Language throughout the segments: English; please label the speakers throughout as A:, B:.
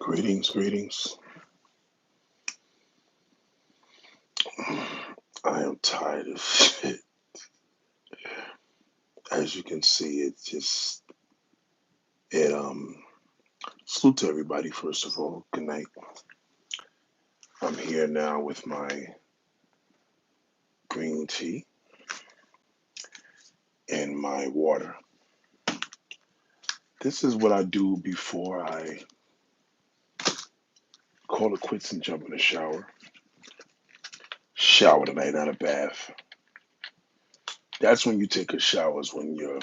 A: Greetings, greetings. I am tired of shit. As you can see, it salute to everybody first of all. Good night. I'm here now with my green tea and my water. This is what I do before I call it quits and jump in the shower. Shower tonight, not a bath. That's when you take a shower, is when you're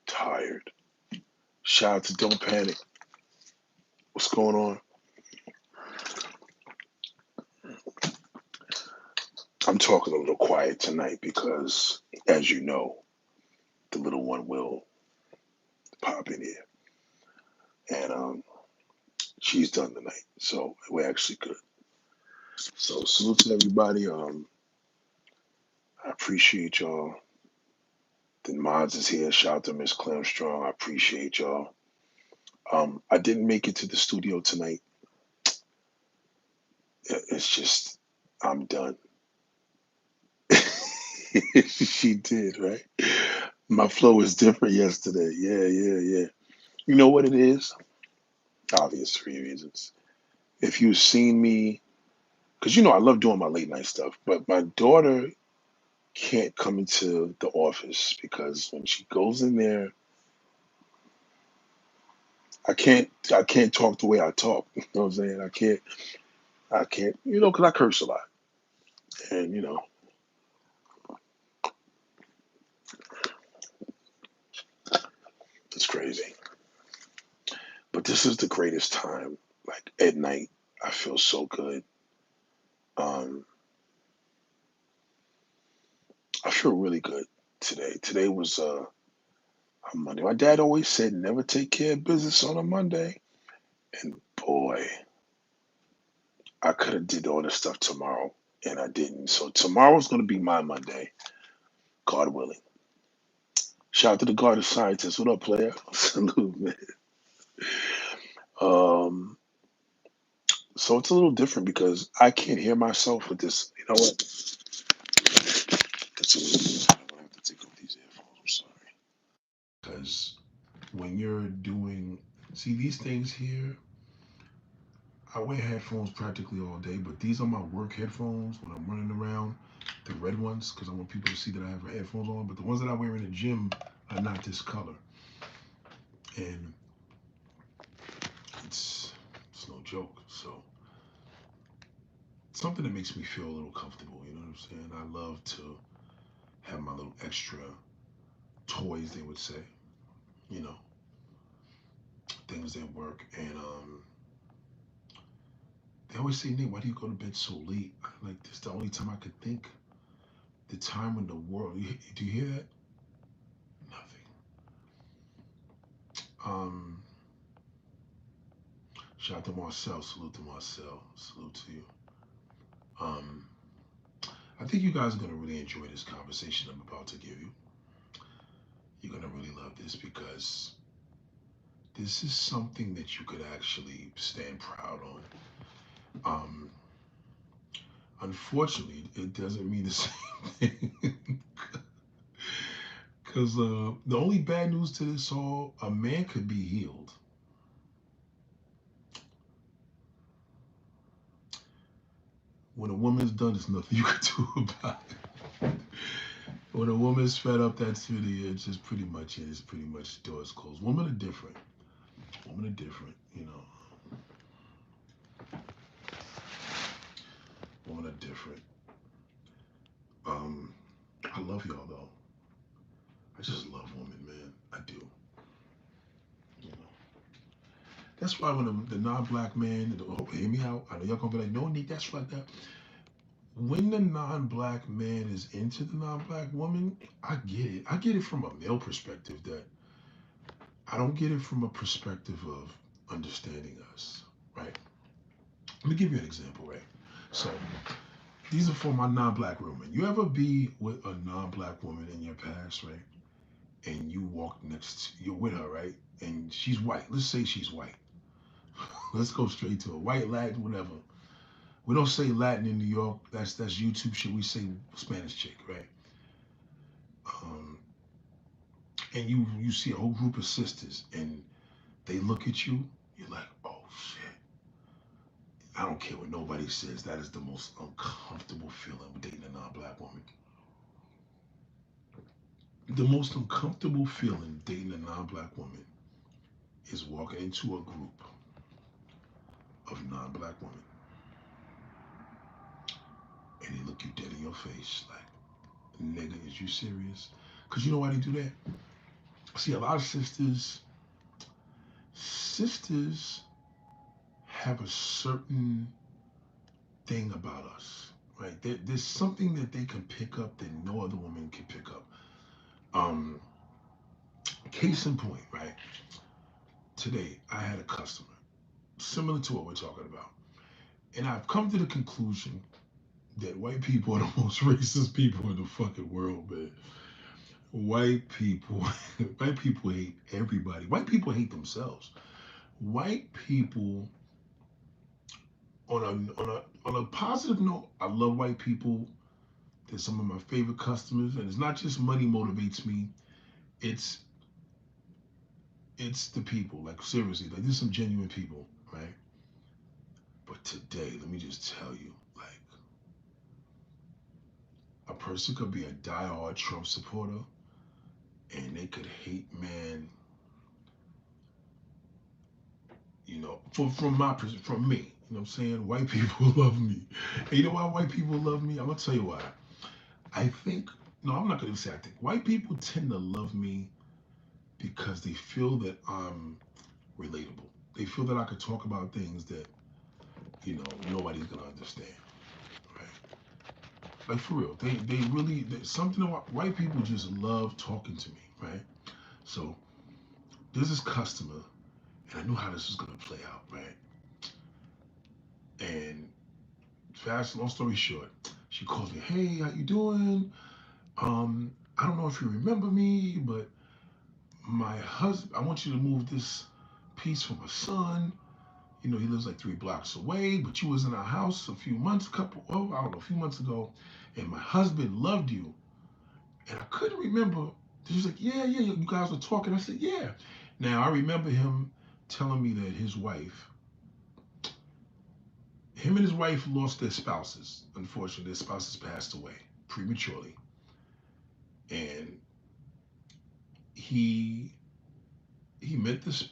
A: tired. Shout out to Don't Panic. What's going on? I'm talking a little quiet tonight because, as you know, the little one will pop in here. And she's done tonight. So we're actually good. So salute to everybody. I appreciate y'all. The mods is here. Shout out to Miss Clem Strong. I appreciate y'all. I didn't make it to the studio tonight. It's just I'm done. She did, right? My flow was different yesterday. Yeah. You know what it is? Obvious three reasons. If you've seen me, because I love doing my late night stuff, but my daughter can't come into the office because when she goes in there, I can't talk the way I talk. You know what I'm saying? I can't, because I curse a lot. And it's crazy. But this is the greatest time. Like at night, I feel so good. Um, I feel really good today. Today was a Monday. My dad always said never take care of business on a Monday. And boy, I could have did all this stuff tomorrow and I didn't. So tomorrow's gonna be my Monday, God willing. Shout out to the Garden Scientist. What up, player? Salute, man. Um, so it's a little different because I can't hear myself with this. You know what? That's a little. I'm gonna have to take off these earphones. I'm sorry. Because when you're doing, see these things here, I wear headphones practically all day, but these are my work headphones when I'm running around. The red ones, because I want people to see that I have headphones on. But the ones that I wear in the gym are not this color, and it's no joke. So something that makes me feel a little comfortable. You know what I'm saying? I love to have my little extra toys. They would say, you know, things that work. And they always say, Nick, why do you go to bed so late? I'm like, this is the only time I could think. The time when the world. Do you hear that? Nothing. Um, Shout out to Marcel. Salute to Marcel. Salute to you. Um, I think you guys are going to really enjoy this conversation I'm about to give you. You're going to really love this because this is something that you could actually stand proud on. Um, Unfortunately, it doesn't mean the same thing. Because the only bad news to this all, a man could be healed. When a woman's done, there's nothing you can do about it. When a woman's fed up, that's really it's just pretty much it. It's pretty much doors closed. Women are different. Women are different. Women are different. Um, I love y'all though. I just love women, man. I do. You know. That's why when the non-black man, hear me out. I know y'all gonna be like, no, Nick, that's right. That when the non-black man is into the non-black woman, I get it. I get it from a male perspective. That I don't get it from a perspective of understanding us, right? Let me give you an example, right? So these are for my non-black women. You ever be with a non-black woman in your past, right? And you walk next, you're with her, right? And she's white. Let's say she's white. Let's go straight to it. White, Latin, whatever. We don't say Latin in New York. That's YouTube shit. We say Spanish chick, right? Um, and you see a whole group of sisters, and they look at you. You're like, oh shit. I don't care what nobody says. That is the most uncomfortable feeling with dating a non-black woman. The most uncomfortable feeling dating a non-black woman is walking into a group of non-black women, and they look you dead in your face like, nigga, is you serious? Because you know why they do that? See, a lot of sisters have a certain thing about us, right? There's something that they can pick up that no other woman can pick up. Um, Case in point, right? Today, I had a customer similar to what we're talking about. And I've come to the conclusion that white people are the most racist people in the fucking world, man. White people, white people hate everybody. White people hate themselves. White people, on a positive note, I love white people. They're some of my favorite customers, and it's not just money motivates me. It's it's the people. Like seriously, like there's some genuine people, right? But today, let me just tell you, like a person could be a diehard Trump supporter, and they could hate man. You know, from me, you know what I'm saying? White people love me. And you know why white people love me? I'm gonna tell you why. I think no, I'm not gonna say I think. White people tend to love me because they feel that I'm relatable. They feel that I could talk about things that, nobody's gonna understand. Right? Like for real. They really something about white people just love talking to me, right? So there's this customer and I knew how this was gonna play out, right? And long story short, she calls me, hey, how you doing? I don't know if you remember me, but my husband, I want you to move this piece for my son. You know, he lives like 3 blocks away, but you was in our house a few months, a few months ago, and my husband loved you. And I couldn't remember. She was like, yeah, you guys were talking. I said, yeah. Now, I remember him telling me that him and his wife lost their spouses. Unfortunately, their spouses passed away prematurely. And he met this,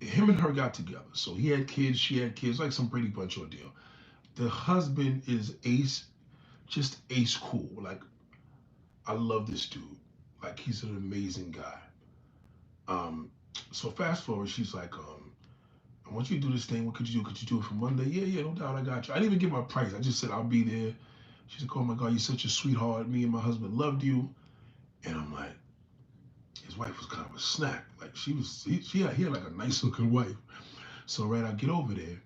A: him and her got together. So he had kids, she had kids, like some Brady Bunch ordeal. The husband is just ace cool. Like, I love this dude. Like, he's an amazing guy. Um, so fast forward, she's like, I want you to do this thing. What could you do? Could you do it for Monday? Yeah, no doubt, I got you. I didn't even give my price. I just said, I'll be there. She's like, oh my God, you're such a sweetheart. Me and my husband loved you. And I'm like, his wife was kind of a snack. Like he had like a nice looking wife. So right, I get over there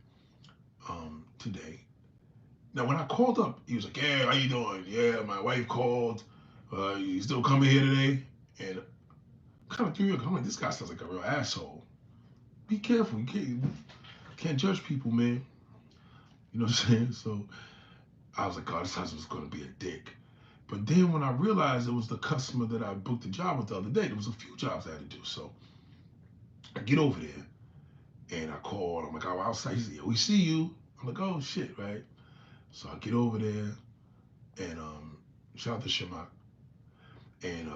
A: today. Now when I called up, he was like, yeah, how you doing? Yeah, my wife called. You still coming here today? And kind of threw me. I'm like, this guy sounds like a real asshole. Be careful. You can't judge people, man. You know what I'm saying? So I was like, God, this husband's gonna be a dick. But then when I realized it was the customer that I booked the job with the other day, there was a few jobs I had to do. So I get over there and I call. I'm like, oh, outside. He said, yeah, we see you. I'm like, oh shit, right? So I get over there and shout out to Shema. And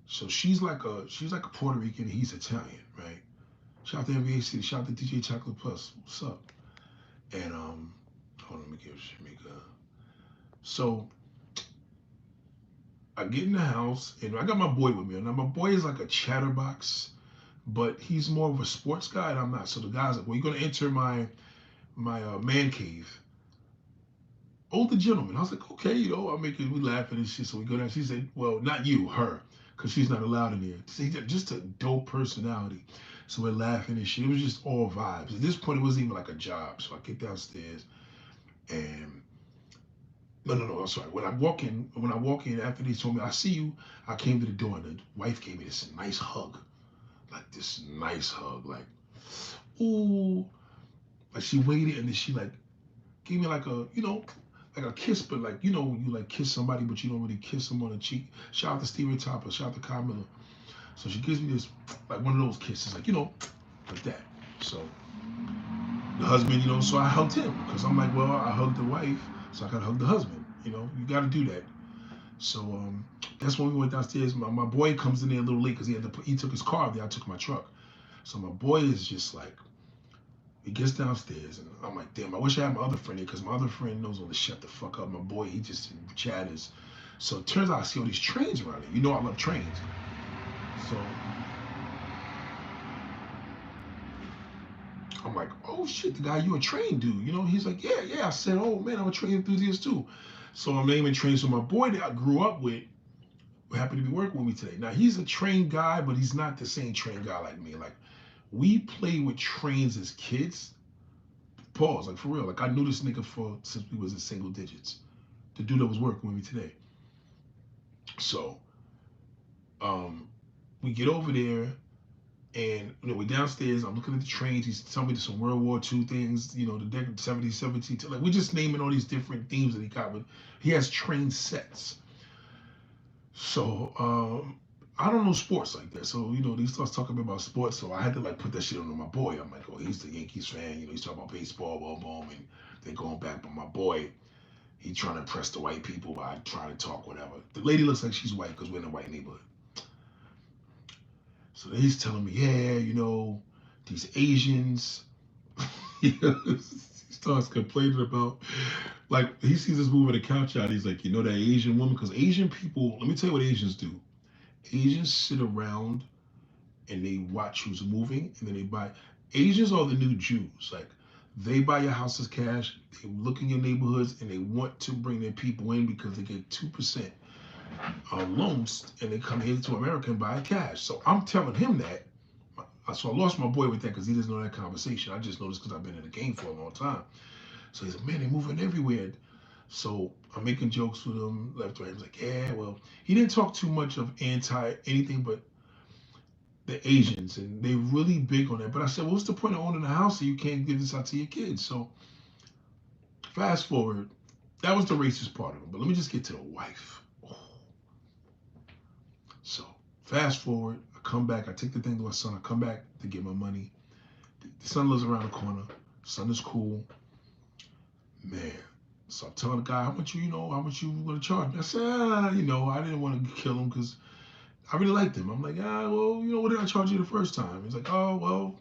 A: so she's like a Puerto Rican. He's Italian, right? Shout out to NBA City. Shout out to DJ Chocolate Plus. What's up? And hold on, let me give Shamika. So I get in the house and I got my boy with me. Now my boy is like a chatterbox, but he's more of a sports guy and I'm not. So the guy's like, well, you're gonna enter my man cave. Older gentleman. I was like, okay, I'm making we laughing and shit. So we go down. She said, well, not you, her, because she's not allowed in here. See, just a dope personality. So we're laughing and shit. It was just all vibes. At this point, it wasn't even like a job. So I get downstairs and no, I'm sorry. When I walk in after they told me, I see you, I came to the door and the wife gave me this nice hug. Like this nice hug. Like, ooh. Like she waited and then she like gave me like a, like a kiss, but like, when you like kiss somebody, but you don't really kiss them on the cheek. Shout out to Steven Topper, shout out to Camilla. So she gives me this, like one of those kisses, like, like that. So the husband, so I hugged him because I'm like, well, I hugged the wife, so I gotta hug the husband. You gotta do that. So that's when we went downstairs. My boy comes in there a little late because he took his car there. I took my truck. So my boy is just like, he gets downstairs and I'm like, damn, I wish I had my other friend here because my other friend knows when to shut the fuck up. My boy, he just chatters. So it turns out I see all these trains around here. I love trains. So I'm like, oh shit, the guy, you a train dude? He's like, yeah. I said, oh man, I'm a train enthusiast too. So I'm naming trains. So my boy that I grew up with happened to be working with me today. Now he's a train guy, but he's not the same train guy like me. Like we play with trains as kids. Pause, like for real. Like I knew this nigga since we was in single digits. The dude that was working with me today. So we get over there and we're downstairs. I'm looking at the trains. He's telling me some World War II things, the 70s, 17. Like we're just naming all these different themes that he got with. He has train sets. So I don't know sports like that. So he starts talking about sports. So I had to like put that shit on my boy. I'm like, oh, he's the Yankees fan. He's talking about baseball, boom, and they're going back. But my boy, he trying to impress the white people by trying to talk whatever. The lady looks like she's white because we're in a white neighborhood. So he's telling me, yeah, these Asians. He starts complaining about, like, he sees us moving the couch out. He's like, that Asian woman, because Asian people, let me tell you what Asians do. Asians sit around and they watch who's moving and then they buy. Asians are the new Jews. Like, they buy your houses cash, they look in your neighborhoods, and they want to bring their people in because they get 2% loans and they come here to America and buy it cash. So I'm telling him that. So I lost my boy with that because he doesn't know that conversation. I just know this because I've been in the game for a long time. So he's like, man, they're moving everywhere. So I'm making jokes with him left, right. He's like, yeah, well, he didn't talk too much of anti anything but the Asians, and they're really big on that. But I said, well, what's the point of owning a house if you can't give this out to your kids? So fast forward, that was the racist part of it. But let me just get to the wife. Oh. So fast forward, I come back, I take the thing to my son, I come back to get my money. The son lives around the corner. Son is cool. Man. So I'm telling the guy, how much you gonna charge me? I said, I didn't want to kill him because I really liked him. I'm like, well, what did I charge you the first time? He's like, oh, well.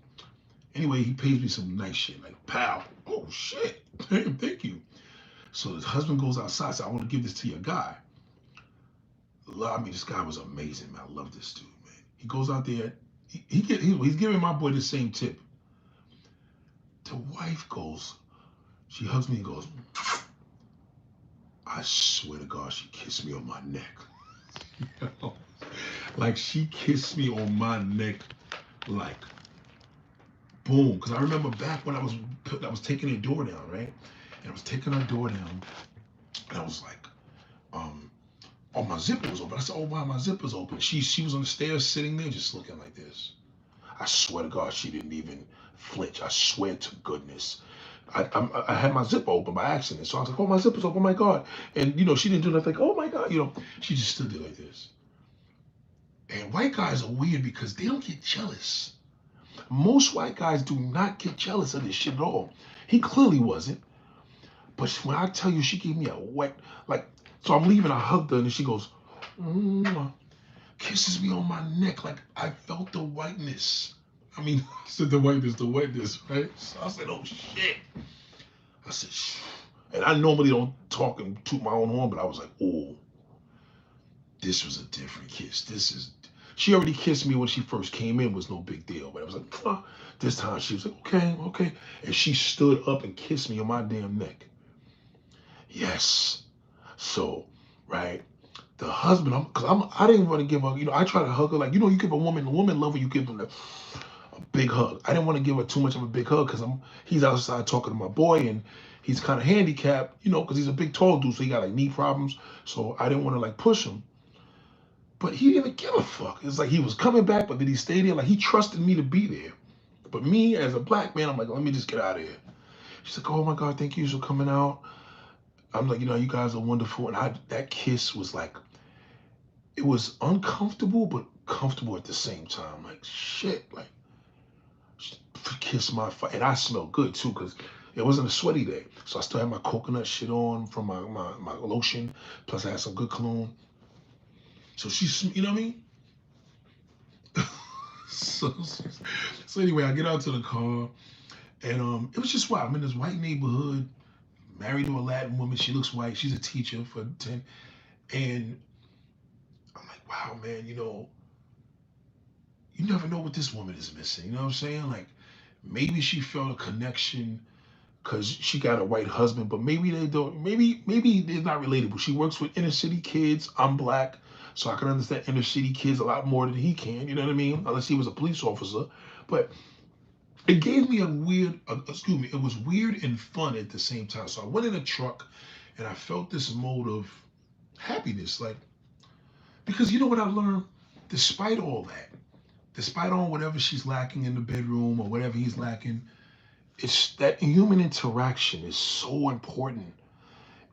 A: Anyway, he pays me some nice shit, like, pal. Oh, shit. Damn, thank you. So his husband goes outside, says, I want to give this to your guy. This guy was amazing, man. I love this dude, man. He goes out there. He's giving my boy the same tip. The wife goes, she hugs me and goes, I swear to God, she kissed me on my neck. Like, she kissed me on my neck, like, boom. Because I remember back when I was taking her door down, right? And I was taking her door down, and I was like, oh, my zipper was open. I said, oh, wow, my zipper's open. She was on the stairs sitting there just looking like this. I swear to God, she didn't even flinch. I swear to goodness. I had my zipper open by accident. So I was like, oh, my zipper's open, oh my God. And, she didn't do nothing like, oh my God, she just stood there like this. And white guys are weird because they don't get jealous. Most white guys do not get jealous of this shit at all. He clearly wasn't. But when I tell you, she gave me a wet, like, so I'm leaving, I hugged her, and she goes, kisses me on my neck, like I felt the whiteness. I said the whiteness, right? So I said, oh shit. I said, shh. And I normally don't talk and toot my own horn, but I was like, oh, this was a different kiss. She already kissed me when she first came in, was no big deal. But I was like, this time she was like, okay. And she stood up and kissed me on my damn neck. Yes. So, right, the husband, I didn't want to give her, I try to hug her like, you give a woman love her, you give them a big hug. I didn't want to give her too much of a big hug because he's outside talking to my boy and he's kind of handicapped, because he's a big tall dude, so he got like knee problems. So I didn't want to like push him. But he didn't give a fuck. It's like he was coming back, but did he stay there? Like he trusted me to be there. But me as a black man, I'm like, let me just get out of here. She's like, oh my God, thank you for coming out. I'm like, you guys are wonderful. And that kiss was like, it was uncomfortable, but comfortable at the same time. Like, shit, like, kiss my face. And I smelled good too, because it wasn't a sweaty day. So I still had my coconut shit on from my lotion. Plus I had some good cologne. So she's, you know what I mean? so, so anyway, I get out to the car, and it was just wild. I'm in this white neighborhood, married to a Latin woman. She looks white. She's a teacher for 10. And I'm like, wow, man, you never know what this woman is missing. You know what I'm saying? Like, maybe she felt a connection because she got a white husband, but maybe they don't. Maybe they're not relatable. She works with inner city kids. I'm black, so I can understand inner city kids a lot more than he can. You know what I mean? Unless he was a police officer, but it gave me a weird. Excuse me. It was weird and fun at the same time. So I went in a truck, and I felt this mode of happiness, like because you know what I learned, despite all that, despite all whatever she's lacking in the bedroom or whatever he's lacking, it's that human interaction is so important.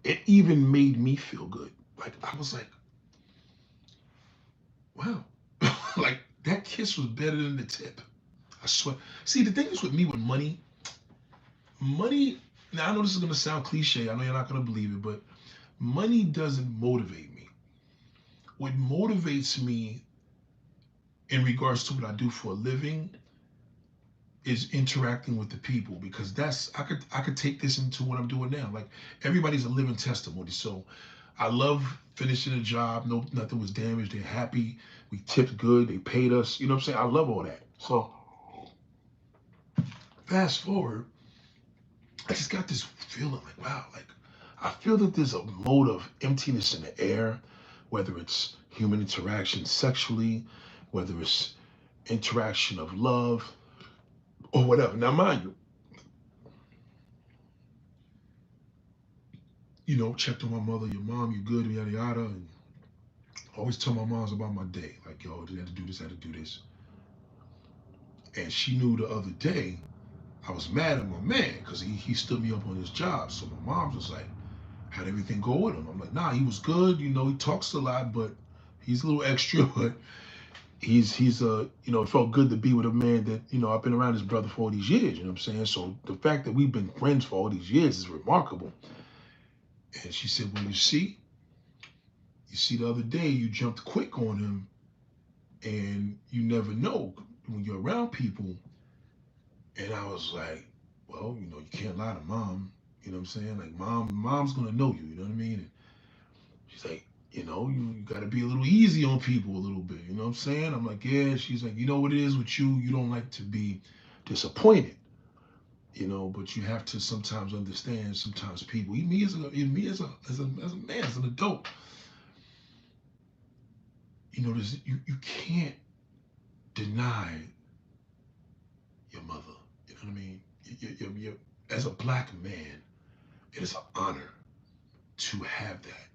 A: It even made me feel good. Like I was like, wow, like that kiss was better than the tip. I swear. See, the thing is with me with money, money. Now I know this is gonna sound cliche. I know you're not gonna believe it, but money doesn't motivate me. What motivates me in regards to what I do for a living is interacting with the people, because that's I could take this into what I'm doing now. Like everybody's a living testimony. So I love finishing a job. No, nothing was damaged. They're happy. We tipped good. They paid us. You know what I'm saying? I love all that. So fast forward, I just got this feeling like, wow, like I feel that there's a mode of emptiness in the air, whether it's human interaction sexually, whether it's interaction of love or whatever. Now, mind you, checked on my mother, your mom, you good, yada yada, and always tell my moms about my day. Like, yo, I had to do this, I had to do this. And she knew the other day I was mad at my man because he stood me up on his job. So my mom was like, how'd everything go with him? I'm like, nah, he was good. He talks a lot, but he's a little extra. But it felt good to be with a man that, I've been around his brother for all these years. You know what I'm saying? So the fact that we've been friends for all these years is remarkable. And she said, well, you see the other day you jumped quick on him, and you never know when you're around people. And I was like, well, you can't lie to mom. You know what I'm saying? Like mom's gonna know you. You know what I mean? And she's like, you gotta be a little easy on people a little bit. You know what I'm saying? I'm like, yeah. She's like, you know what it is with you? You don't like to be disappointed. But you have to sometimes understand. Sometimes people, even me as a man, as an adult, you can't deny your mother. You know what I mean? As a black man, it is an honor to have that.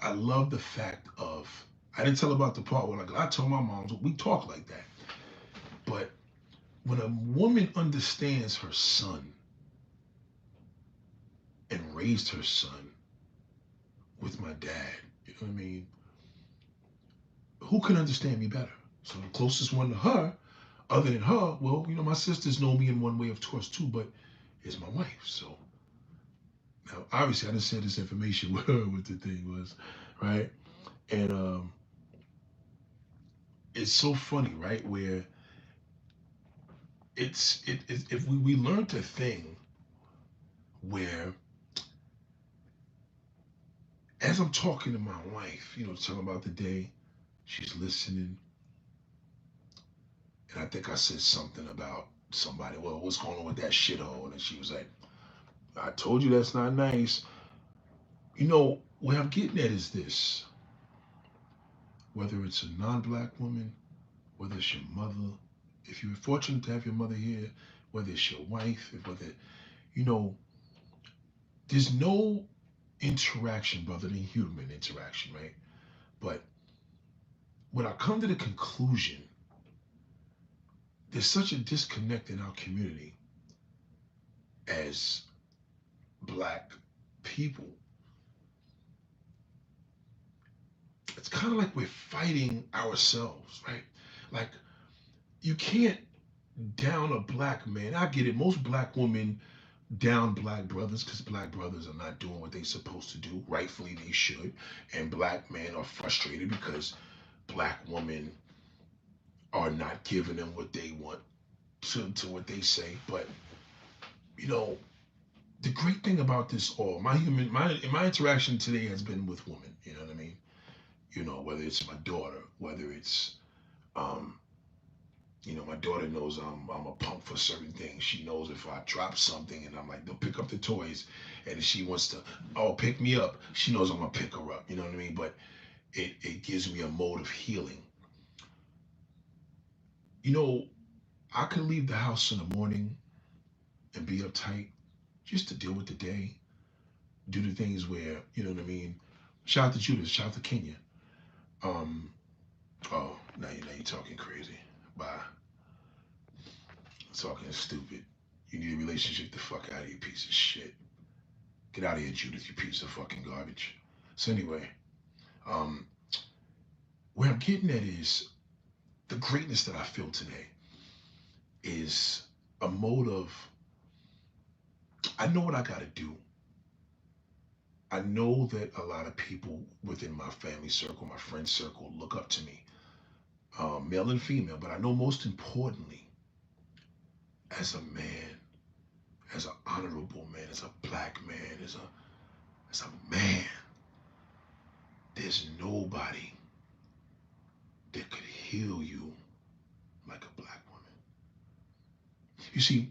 A: I love the fact of, I didn't tell about the part where I told my mom, we talk like that. But when a woman understands her son and raised her son with my dad, you know what I mean? Who can understand me better? So the closest one to her, other than her, well, my sisters know me in one way, of course, too, but is my wife. So now, obviously, I didn't share this information with her what the thing was, right? And it's so funny, right? Where if we learned a thing where, as I'm talking to my wife, talking about the day, she's listening, and I think I said something about somebody. Well, what's going on with that shithole? And she was like, I told you that's not nice. What I'm getting at is this: whether it's a non-black woman, whether it's your mother, if you're fortunate to have your mother here, whether it's your wife, whether you know, there's no interaction other than human interaction, right? But when I come to the conclusion, there's such a disconnect in our community as black people, it's kind of like we're fighting ourselves, right? Like, you can't down a black man. I get it. Most black women down black brothers because black brothers are not doing what they're supposed to do. Rightfully, they should. And black men are frustrated because black women are not giving them what they want to what they say. But, you know, the great thing about this all, my interaction today has been with women. You know what I mean? You know, whether it's my daughter, whether it's um, my daughter knows I'm a punk for certain things. She knows if I drop something and I'm like, they'll pick up the toys, and if she wants to, oh, pick me up, she knows I'm gonna pick her up. You know what I mean? But it gives me a mode of healing. You know, I can leave the house in the morning and be uptight just to deal with the day, do the things where, you know what I mean? Shout out to Judas, shout out to Kenya. Um, oh, now you're talking crazy. Bye. Talking stupid. You need a relationship, the fuck out of you, piece of shit. Get out of here, Judith, you piece of fucking garbage. So anyway, um, where I'm getting at is the greatness that I feel today is a mode of, I know what I gotta do. I know that a lot of people within my family circle, my friend circle, look up to me, male and female. But I know most importantly, as a man, as an honorable man, as a black man, as a man, there's nobody that could heal you like a black woman. You see,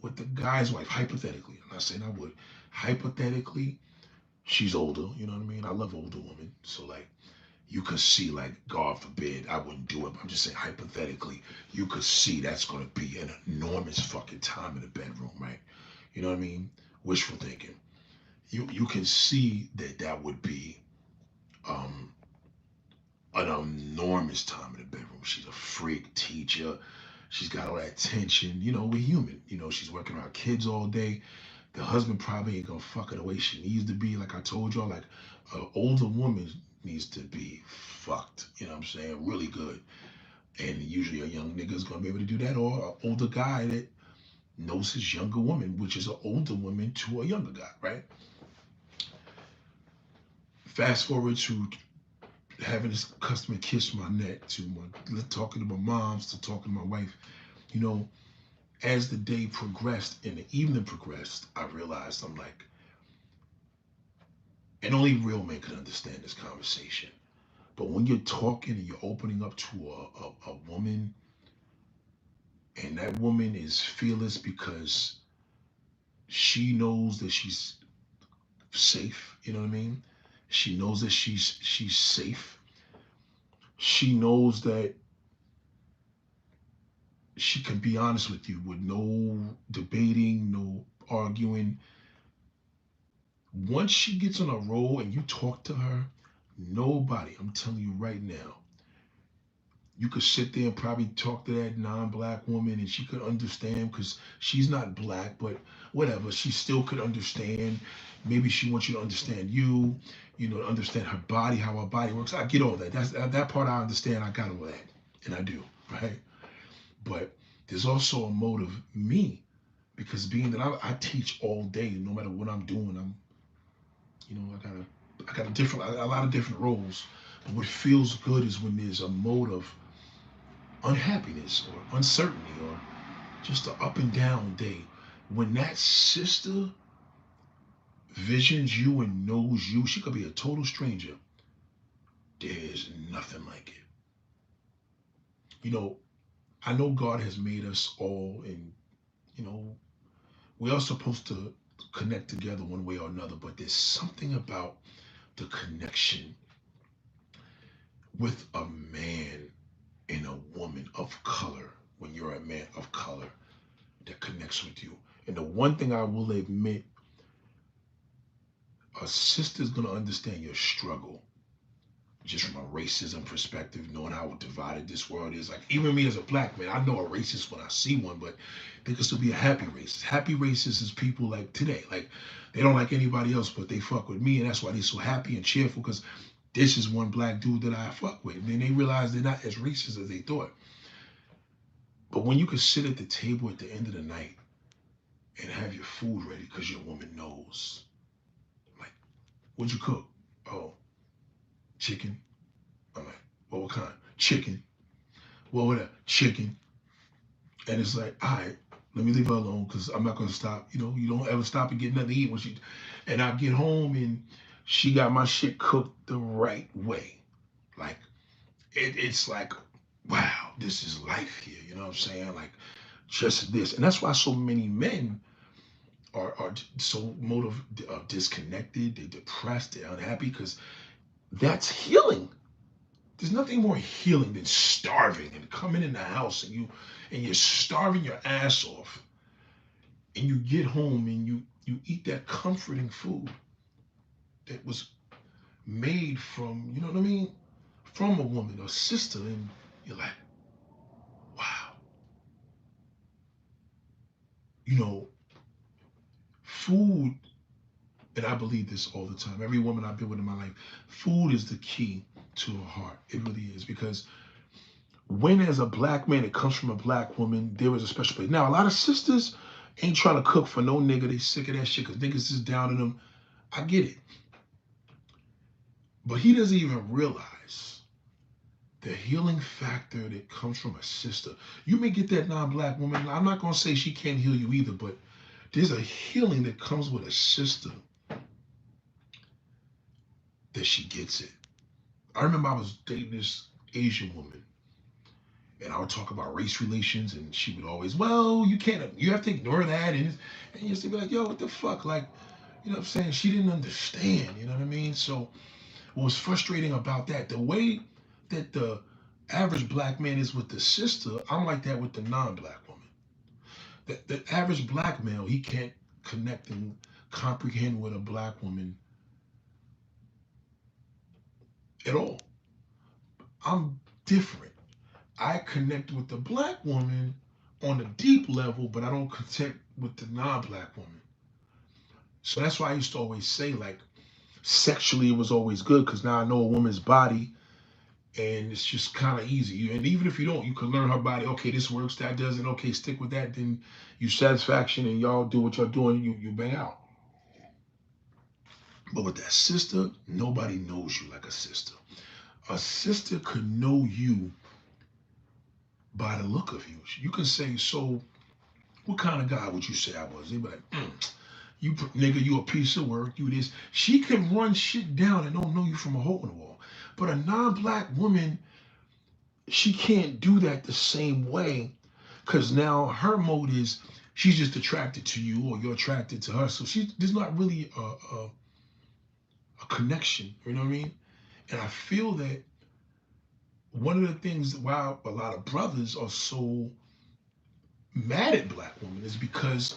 A: with the guy's wife, hypothetically, I'm not saying I would, hypothetically, she's older, you know what I mean? I love older women. So, like, you could see, like, God forbid, I wouldn't do it, but I'm just saying, hypothetically, you could see that's going to be an enormous fucking time in the bedroom, right? You know what I mean? Wishful thinking. You can see that that would be um, an enormous time in the bedroom. She's a freak teacher. She's got all that attention. You know, we're human. You know, she's working around kids all day. The husband probably ain't gonna fuck her the way she needs to be. Like I told y'all, like an older woman needs to be fucked. You know what I'm saying? Really good. And usually a young nigga's gonna be able to do that, or an older guy that knows his younger woman, which is an older woman to a younger guy, right? Fast forward to having this customer kiss my neck, to my talking to my moms, to talking to my wife. You know, as the day progressed and the evening progressed, I realized I'm like, and only real men can understand this conversation. But when you're talking and you're opening up to a woman, and that woman is fearless because she knows that she's safe, you know what I mean? She knows that she's safe. She knows that she can be honest with you with no debating, no arguing. Once she gets on a roll and you talk to her, nobody, I'm telling you right now, you could sit there and probably talk to that non-black woman and she could understand because she's not black, but whatever, she still could understand. Maybe she wants you to understand you, to understand her body, how her body works. I get all that. That part I understand. I got all that, and I do, right? But there's also a mode of me because being that I teach all day, no matter what I'm doing, I got a lot of different roles. But what feels good is when there's a mode of unhappiness or uncertainty or just an up and down day. When that sister visions you and knows you, she could be a total stranger. There's nothing like it. You know, I know God has made us all, and you know, we are supposed to connect together one way or another, but there's something about the connection with a man and a woman of color when you're a man of color that connects with you. And the one thing I will admit, a sister's gonna understand your struggle. just from a racism perspective, knowing how divided this world is. Like even me as a black man, I know a racist when I see one, but they can still be a happy racist. Happy racist is people like today, like they don't like anybody else, but they fuck with me, and that's why they're so happy and cheerful because this is one black dude that I fuck with. And then they realize they're not as racist as they thought. But when you can sit at the table at the end of the night and have your food ready because your woman knows, like, what'd you cook? Oh, chicken. I'm like, well, what kind? Chicken. Well, what? Chicken. And it's like, all right, let me leave her alone because I'm not gonna stop. You know, you don't ever stop and get nothing to eat when she. And I get home and she got my shit cooked the right way. Like it's like, wow, this is life here. You know what I'm saying? Like just this, and that's why so many men are so disconnected. They're depressed. They're unhappy because that's healing. There's nothing more healing than starving and coming in the house and you're starving your ass off and you get home and you eat that comforting food that was made from, you know what I mean, from a woman or sister, and you're like, wow, you know, food, and I believe this all the time. Every woman I've been with in my life, food is the key to her heart. It really is because when as a black man it comes from a black woman, there is a special place. Now a lot of sisters ain't trying to cook for no nigga. They sick of that shit because niggas is down in them. I get it. But he doesn't even realize the healing factor that comes from a sister. You may get that non-black woman. I'm not gonna say she can't heal you either, but there's a healing that comes with a sister that she gets it. I remember I was dating this Asian woman and I would talk about race relations, and she would always, well, you have to ignore that, and you used to be like, yo, what the fuck, like, you know what I'm saying? She didn't understand, you know what I mean? So what was frustrating about that, the way that the average black man is with the sister, I'm like that with the non-black woman. The average black male, he can't connect and comprehend with a black woman at all. I'm different. I connect with the black woman on a deep level, but I don't connect with the non-black woman. So that's why I used to always say, like, sexually it was always good because now I know a woman's body and it's just kind of easy. And even if you don't, you can learn her body. Okay, this works, that doesn't. Okay, stick with that. Then you satisfaction and y'all do what y'all doing. You bang out. But with that sister, nobody knows you like a sister. A sister could know you by the look of you. You can say, so what kind of guy would you say I was? They'd be like, you nigga, you a piece of work, you this. She can run shit down and don't know you from a hole in the wall. But a non-black woman, she can't do that the same way because now her mode is she's just attracted to you or you're attracted to her. So there's not really a connection, you know what I mean? And I feel that one of the things why a lot of brothers are so mad at black women is because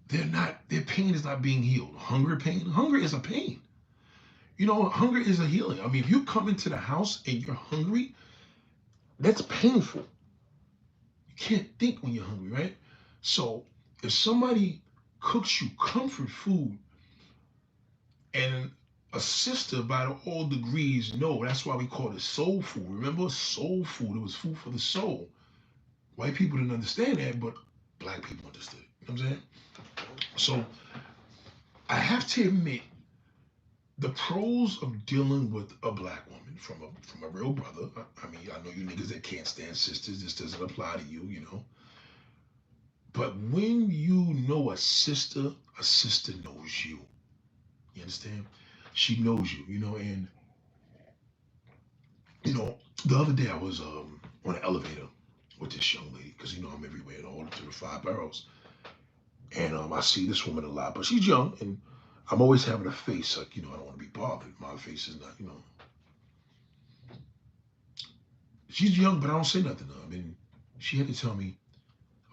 A: their pain is not being healed. Hunger is a pain. You know, hunger is a healing. I mean, if you come into the house and you're hungry, that's painful. You can't think when you're hungry, right? So if somebody cooks you comfort food and a sister by all degrees, no, that's why we call it soul food. Remember, soul food, it was food for the soul. White people didn't understand that, but black people understood. You know what I'm saying? So I have to admit, the pros of dealing with a black woman from a real brother. I mean, I know you niggas that can't stand sisters. This doesn't apply to you, you know. But when you know a sister knows you. You understand? She knows you, you know. And you know, the other day I was on an elevator with this young lady because you know I'm everywhere in all through the five boroughs, and I see this woman a lot, but she's young, and I'm always having a face like you know I don't want to be bothered. My face is not, you know. She's young, but I don't say nothing to her. I mean, she had to tell me,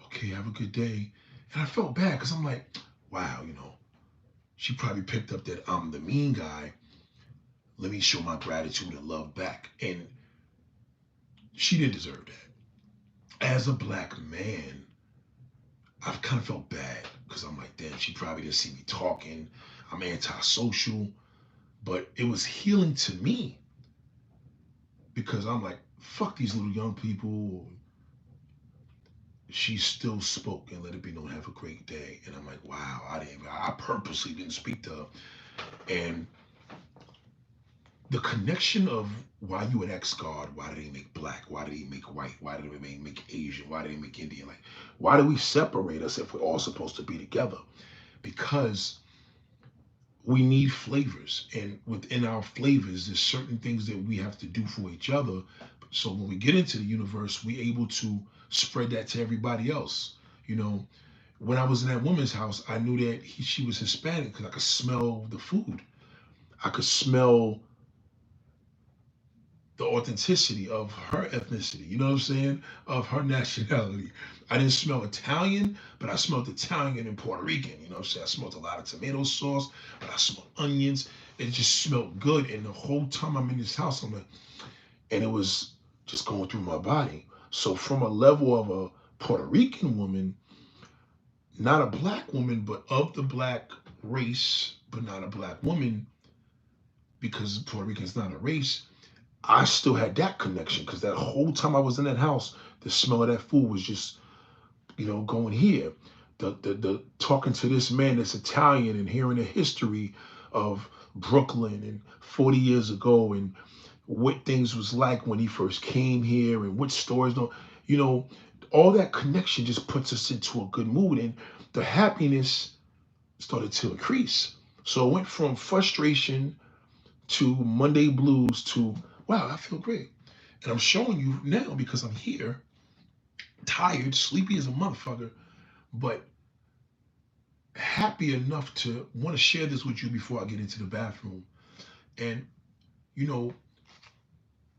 A: okay, have a good day. And I felt bad because I'm like, wow, you know, she probably picked up that I'm the mean guy Let me show my gratitude and love back. And she didn't deserve that. As a black man, I've kind of felt bad because I'm like, damn, she probably didn't see me talking. I'm antisocial. But it was healing to me because I'm like, fuck these little young people. She still spoke and let it be known, have a great day. And I'm like, wow, I purposely didn't speak to her. And the connection of why you would ask God, why did he make black? Why did he make white? Why did he make Asian? Why did he make Indian? Like, why do we separate us if we're all supposed to be together? Because we need flavors. And within our flavors, there's certain things that we have to do for each other. So when we get into the universe, we're able to spread that to everybody else. You know, when I was in that woman's house, I knew that she was Hispanic because I could smell the food. I could smell the authenticity of her ethnicity, you know what I'm saying? Of her nationality. I didn't smell Italian, but I smelled Italian and Puerto Rican, you know what I'm saying? I smelled a lot of tomato sauce, but I smelled onions. It just smelled good. And the whole time I'm in this house, I'm like, and it was just going through my body. So from a level of a Puerto Rican woman, not a black woman, but of the black race, but not a black woman, because Puerto Rican is not a race, I still had that connection because that whole time I was in that house, the smell of that food was just, going here. The talking to this man that's Italian and hearing the history of Brooklyn and 40 years ago and what things was like when he first came here and what stores don't, you know, all that connection just puts us into a good mood and the happiness started to increase. So it went from frustration to Monday blues to wow, I feel great. And I'm showing you now because I'm here, tired, sleepy as a motherfucker, but happy enough to want to share this with you before I get into the bathroom. And, you know,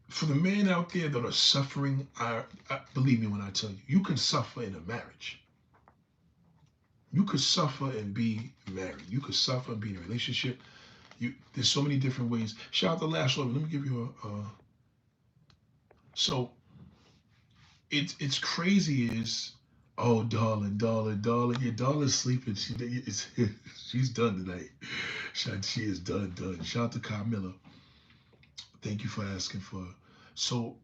A: for the men out there that are suffering, I believe me when I tell you, you can suffer in a marriage. You could suffer and be married. You could suffer and be in a relationship. There's so many different ways. Shout out to Last Love. Let me give you so it's crazy is oh darling, yeah, darling's sleeping. She's done tonight. She is done. Shout out to Carmilla. Thank you for asking for her. So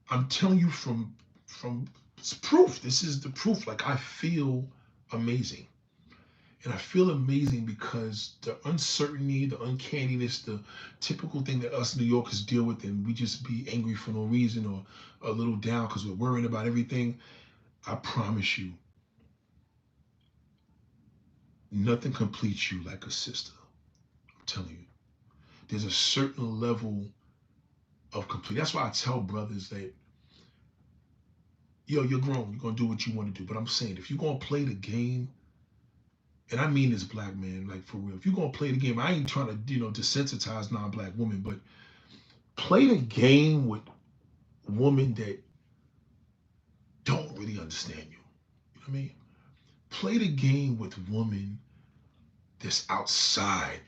A: I'm telling you from it's proof. This is the proof. Like I feel amazing. And I feel amazing because the uncertainty, the uncanniness, the typical thing that us New Yorkers deal with, and we just be angry for no reason or a little down because we're worrying about everything. I promise you, nothing completes you like a sister. I'm telling you. There's a certain level of complete. That's why I tell brothers that, yo, you're grown. You're going to do what you want to do. But I'm saying, if you're going to play the game, and I mean this black man, like for real, if you're going to play the game, I ain't trying to, desensitize non-black women, but play the game with women that don't really understand you. You know what I mean? Play the game with women that's outside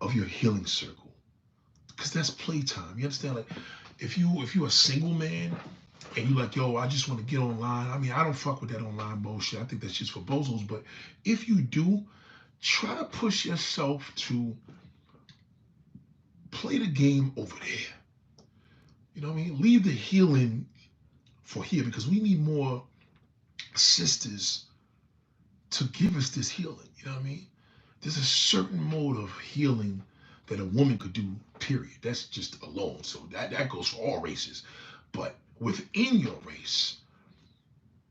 A: of your healing circle. Because that's playtime. You understand? Like if you're a single man and you like, yo, I just want to get online. I mean, I don't fuck with that online bullshit. I think that's just for bozos. But if you do, try to push yourself to play the game over there. You know what I mean? Leave the healing for here because we need more sisters to give us this healing. You know what I mean? There's a certain mode of healing that a woman could do, period. That's just alone. So that goes for all races. But within your race,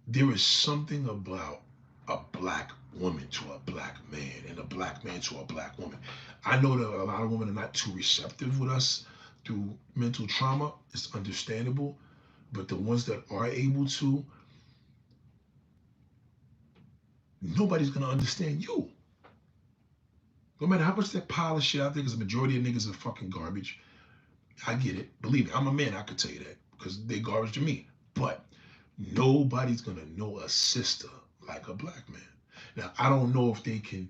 A: there is something about a black woman to a black man and a black man to a black woman. I know that a lot of women are not too receptive with us through mental trauma. It's understandable. But the ones that are able to, nobody's going to understand you. No matter how much that pile of shit out there, because the majority of niggas are fucking garbage. I get it. Believe me, I'm a man. I could tell you that because they garbage to me. But nobody's going to know a sister like a black man. Now, I don't know if they can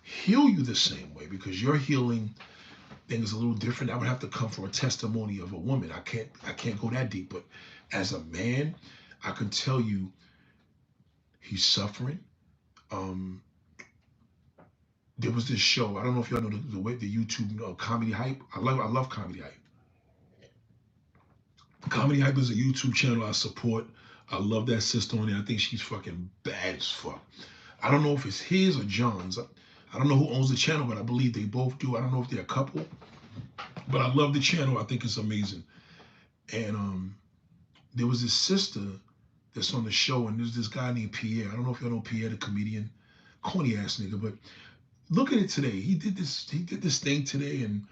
A: heal you the same way because you're healing thing is a little different. I would have to come from a testimony of a woman. I can't go that deep. But as a man, I can tell you he's suffering. Um, there was this show. I don't know if y'all know the YouTube comedy hype. I love comedy hype. Comedy hype is a YouTube channel I support. I love that sister on there. I think she's fucking bad as fuck. I don't know if it's his or John's. I don't know who owns the channel, but I believe they both do. I don't know if they're a couple, but I love the channel. I think it's amazing. And there was this sister that's on the show, and there's this guy named Pierre. I don't know if y'all know Pierre, the comedian, corny ass nigga, but look at it today. He did this thing today, and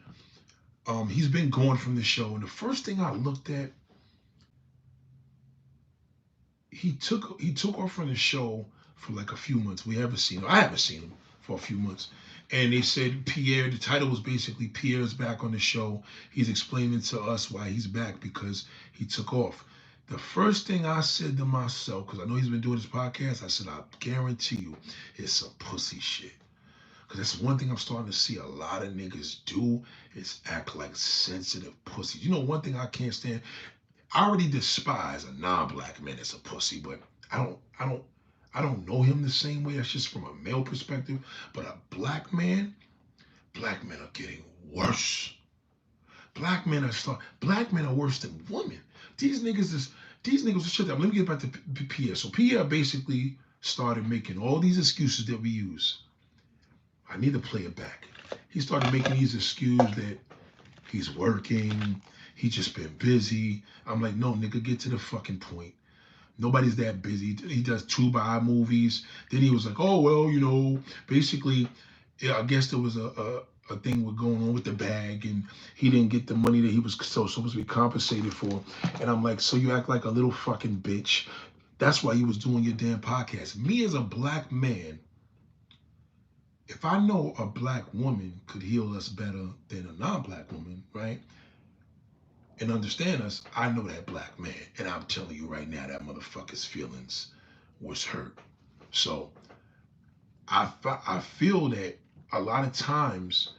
A: he's been gone from the show. And the first thing I looked at, he took off from the show for like a few months. We haven't seen him. I haven't seen him for a few months. And they said Pierre, the title was basically Pierre's back on the show. He's explaining to us why he's back because he took off. The first thing I said to myself, because I know he's been doing this podcast, I said, I guarantee you it's some pussy shit. Because that's one thing I'm starting to see a lot of niggas do is act like sensitive pussies. You know, one thing I can't stand, I already despise a non-black man as a pussy, but I don't know him the same way. That's just from a male perspective. But a black men are getting worse. Black men are worse than women. These niggas are shit up. Let me get back to Pierre. So Pierre basically started making all these excuses that we use. I need to play it back. He started making these excuses that he's working, he just been busy. I'm like, no, nigga, get to the fucking point. Nobody's that busy. He does 2-by movies. Then he was like, oh, well, basically, yeah, I guess there was a thing going on with the bag, and he didn't get the money that he was supposed to be compensated for. And I'm like, so you act like a little fucking bitch. That's why you was doing your damn podcast. Me as a black man, if I know a black woman could heal us better than a non-black woman, right? And understand us, I know that black man. And I'm telling you right now, that motherfucker's feelings was hurt. So I feel that a lot of times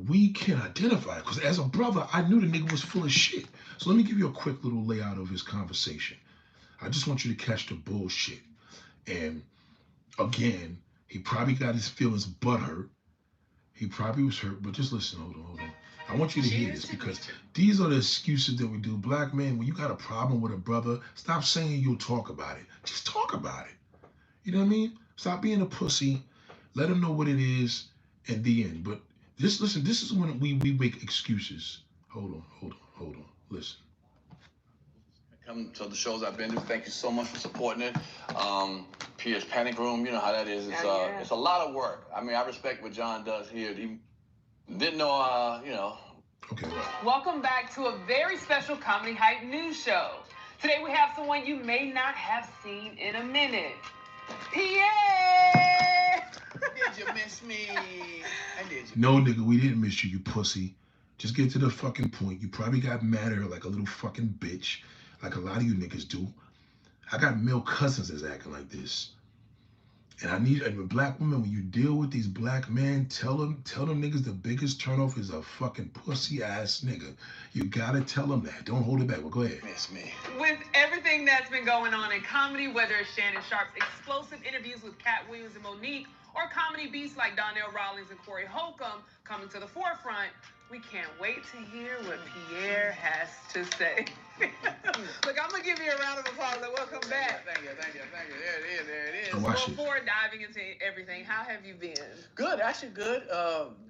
A: we can identify, because as a brother, I knew the nigga was full of shit. So let me give you a quick little layout of his conversation. I just want you to catch the bullshit. And again, he probably got his feelings butthurt. He probably was hurt, but just listen, hold on. I want you to hear this because these are the excuses that we do. Black men, when you got a problem with a brother, stop saying you'll talk about it. Just talk about it. You know what I mean? Stop being a pussy. Let him know what it is in the end. But listen, this is when we make excuses. Hold on. Listen.
B: Come to the shows I've been to. Thank you so much for supporting it. Pierre's Panic Room, you know how that is. It's a lot of work. I mean, I respect what John does here. He didn't know,
A: Okay, right.
C: Welcome back to a very special Comedy Hype news show. Today we have someone you may not have seen in a minute. Pierre!
B: Did you miss me? I did you.
A: No, nigga, we didn't miss you, you pussy. Just get to the fucking point. You probably got mad at her like a little fucking bitch, like a lot of you niggas do. I got male cousins that's acting like this. And a black woman, when you deal with these black men, tell them niggas the biggest turnoff is a fucking pussy ass nigga. You gotta tell them that. Don't hold it back. Well, go ahead.
B: Miss me.
C: With everything that's been going on in comedy, whether it's Shannon Sharp's explosive interviews with Cat Williams and Monique, or comedy beasts like Donnell Rawlings and Corey Holcomb coming to the forefront, we can't wait to hear what Pierre has to say. Look, I'm going to give you a round of applause and welcome back.
B: Thank you. There it is.
C: Before diving into everything, how have you been?
B: Good, actually good.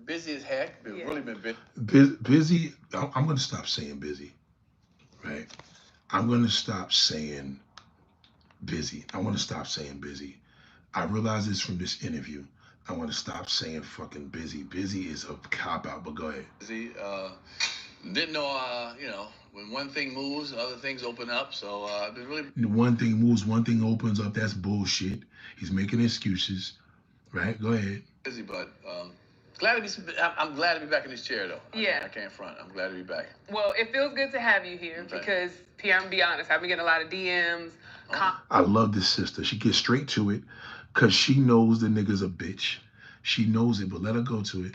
B: Busy as heck. Really been
A: busy. Busy. I'm going to stop saying busy, right? I'm going to stop saying busy. I want to stop saying busy. I realize this from this interview. I want to stop saying fucking busy. Busy is a cop-out, but go ahead.
B: Busy. Didn't know, when one thing moves, other things open up. So I've been really...
A: One thing moves, one thing opens up. That's bullshit. He's making excuses, right? Go ahead.
B: Busy, but I'm glad to be back in this chair, though.
C: Yeah.
B: I can't front. I'm glad to be back.
C: Well, it feels good to have you here because, Pierre, I'm going to be honest, I've been getting a lot of DMs.
A: I love this sister. She gets straight to it because she knows the nigga's a bitch. She knows it, but let her go to it.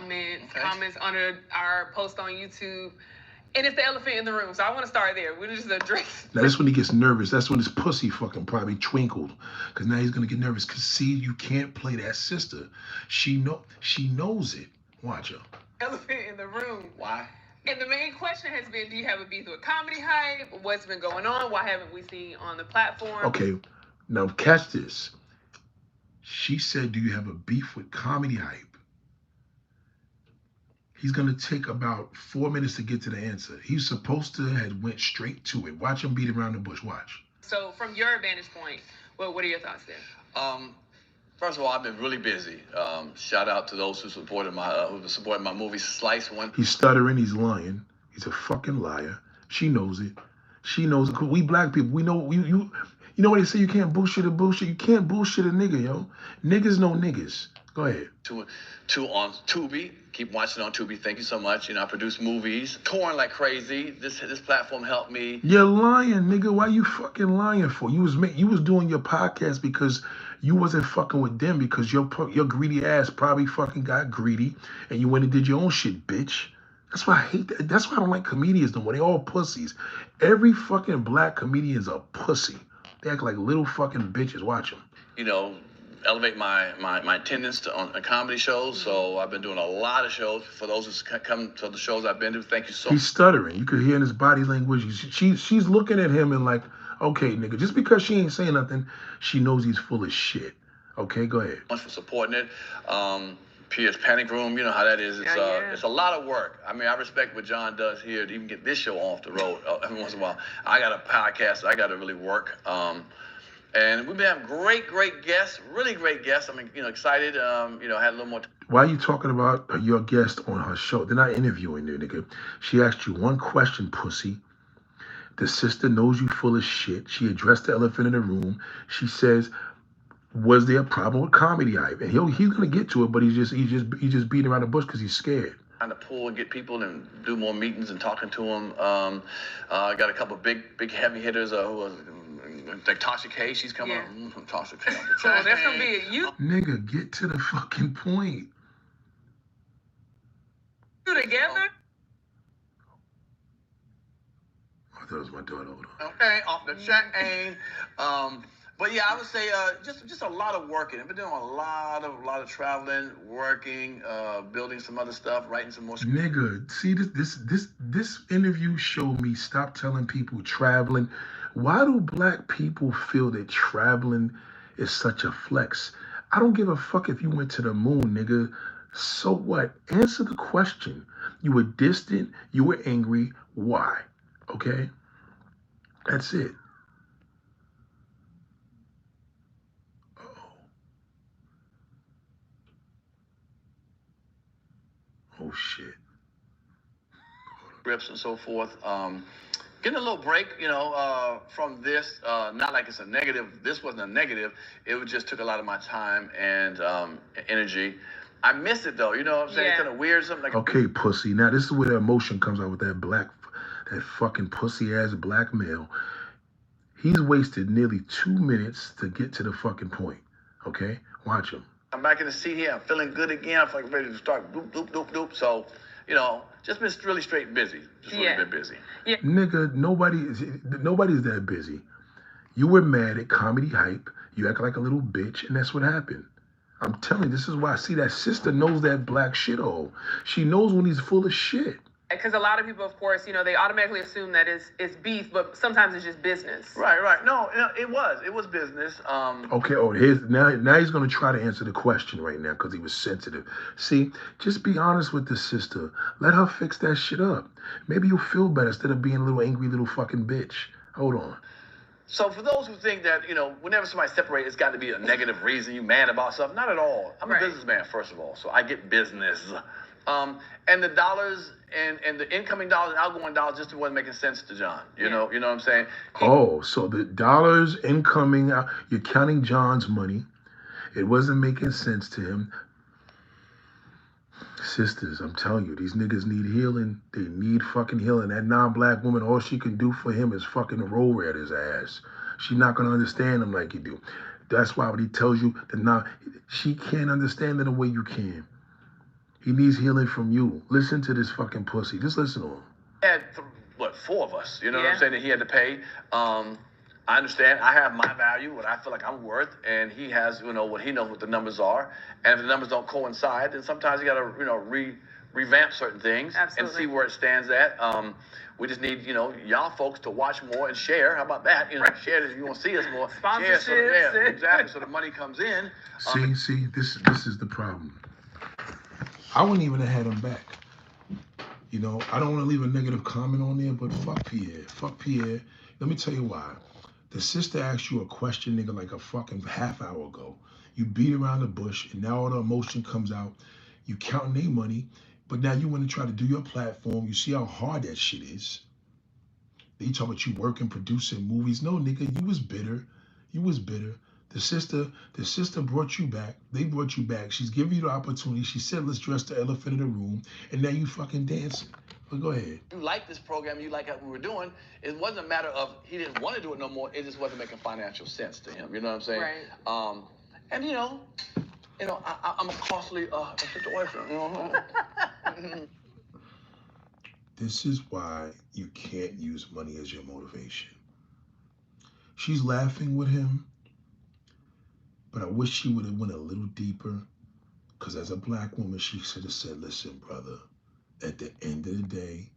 C: Comments under our post on YouTube. And it's the elephant in the room, so I want to start there. We're just address.
A: Now that's when he gets nervous. That's when his pussy fucking probably twinkled, because now he's gonna get nervous. Cause see, you can't play that sister. She knows it. Watch her.
C: Elephant in the room.
B: Why?
C: And the main question has been, do you have a beef with Comedy Hype? What's been going on? Why haven't we seen on the platform?
A: Okay, now catch this. She said, do you have a beef with Comedy Hype? He's going to take about 4 minutes to get to the answer. He's supposed to have went straight to it. Watch him beat around the bush. Watch.
C: So from your vantage point, what are your thoughts there?
B: First of all, I've been really busy. Shout out to those who supported my movie Slice One.
A: He's stuttering. He's lying. He's a fucking liar. She knows it. She knows it. We black people, we know you know what they say, you can't bullshit a bullshit. You can't bullshit a nigga, yo. Niggas know niggas. Go ahead.
B: Two on Tubi. Keep watching on Tubi. Thank you so much. You know, I produce movies. Touring like crazy. This platform helped me.
A: You're lying, nigga. Why you fucking lying for? You was doing your podcast because you wasn't fucking with them, because your greedy ass probably fucking got greedy and you went and did your own shit, bitch. That's why I hate that. That's why I don't like comedians no more. They all pussies. Every fucking black comedian is a pussy. They act like little fucking bitches. Watch them.
B: You know, elevate my attendance on comedy shows. So I've been doing a lot of shows. For those who come to the shows I've been to, thank you so much.
A: He's stuttering. You could hear in his body language. She's looking at him and like, okay, nigga, just because she ain't saying nothing, she knows he's full of shit. Okay, go ahead.
B: Much for supporting it. Pierce Panic Room, you know how that is. It's a lot of work. I mean, I respect what John does here to even get this show off the road every once in a while. I got a podcast. I got to really work. And we've been having great guests, really great guests. I mean, you know, excited. You know, had a little more.
A: Why are you talking about your guest on her show? They're not interviewing you, nigga. She asked you one question, pussy. The sister knows you full of shit. She addressed the elephant in the room. She says, was there a problem with Comedy Hype? And he's gonna get to it, but he's just beating around the bush because he's scared.
B: Trying to pull and get people and do more meetings and talking to them. I got a couple of big heavy hitters who are like Tasha K. She's coming from Tasha K.
C: So that's gonna be you.
A: Nigga, get to the fucking point.
C: You together?
A: I thought it was my daughter. Hold on.
B: Okay, off the chain. But yeah, I would say just a lot of working. I've been doing a lot of traveling, working, building some other stuff, writing some more.
A: Nigga, see this interview showed me stop telling people traveling. Why do black people feel that traveling is such a flex? I don't give a fuck if you went to the moon, nigga. So what? Answer the question. You were distant. You were angry. Why? Okay? That's it. Oh shit.
B: Rips and so forth. Getting a little break, you know, from this. Not like it's a negative. This wasn't a negative. It just took a lot of my time and energy. I miss it though. You know what I'm saying? It's kind of weird. Something like.
A: Okay, pussy. Now this is where the emotion comes out with that fucking pussy ass black male. He's wasted nearly 2 minutes to get to the fucking point. Okay, watch him.
B: I'm back in the seat here. I'm feeling good again. I'm like ready to start. Doop, doop, doop, doop. So, you know, just been really straight busy. Just really been busy.
C: Yeah.
A: Nigga, nobody's that busy. You were mad at Comedy Hype. You act like a little bitch, and that's what happened. I'm telling you, this is why I see that sister knows that black shit all. She knows when he's full of shit.
C: Because a lot of people, of course, you know, they automatically assume that it's beef, but sometimes it's just business.
B: Right. No, it was business.
A: Okay. Oh, now he's gonna try to answer the question right now because he was sensitive. See, just be honest with the sister. Let her fix that shit up. Maybe you'll feel better instead of being a little angry little fucking bitch. Hold on.
B: So for those who think that, you know, whenever somebody separates, it's got to be a negative reason you mad about something. Not at all. I'm a businessman, first of all, so I get business. And the dollars and the incoming dollars and outgoing dollars just wasn't making sense to John. You know what I'm saying?
A: So the dollars incoming, you're counting John's money. It wasn't making sense to him. Sisters, I'm telling you, these niggas need healing. They need fucking healing. That non-black woman, all she can do for him is fucking roll at his ass. She's not gonna understand him like you do. That's why when he tells you that now she can't understand it the way you can. He needs healing from you. Listen to this fucking pussy. Just listen to him.
B: Had what, 4 of us? You know what I'm saying? That he had to pay. I understand. I have my value, what I feel like I'm worth, and he has, what he knows what the numbers are. And if the numbers don't coincide, then sometimes you got to, revamp certain things.
C: Absolutely.
B: And see where it stands at. We just need, y'all folks to watch more and share. How about that? Share it if you want to see us more. Share,
C: Sponsorships.
B: exactly. So the money comes in.
A: See, this is the problem. I wouldn't even have had him back. I don't want to leave a negative comment on there, but fuck Pierre. Fuck Pierre. Let me tell you why. The sister asked you a question, nigga, like a fucking half hour ago. You beat around the bush, and now all the emotion comes out. You counting their money, but now you want to try to do your platform. You see how hard that shit is. They talk about you working, producing movies. No, nigga, you was bitter. You was bitter. The sister brought you back. They brought you back. She's giving you the opportunity. She said, let's dress the elephant in the room. And now you fucking dancing. But go ahead.
B: You like this program. You like what we were doing. It wasn't a matter of he didn't want to do it no more. It just wasn't making financial sense to him. You know what I'm saying?
C: Right.
B: And I'm a costly situation.
A: This is why you can't use money as your motivation. She's laughing with him, but I wish she would have went a little deeper, because as a black woman, she should have said, listen, brother, at the end of the day,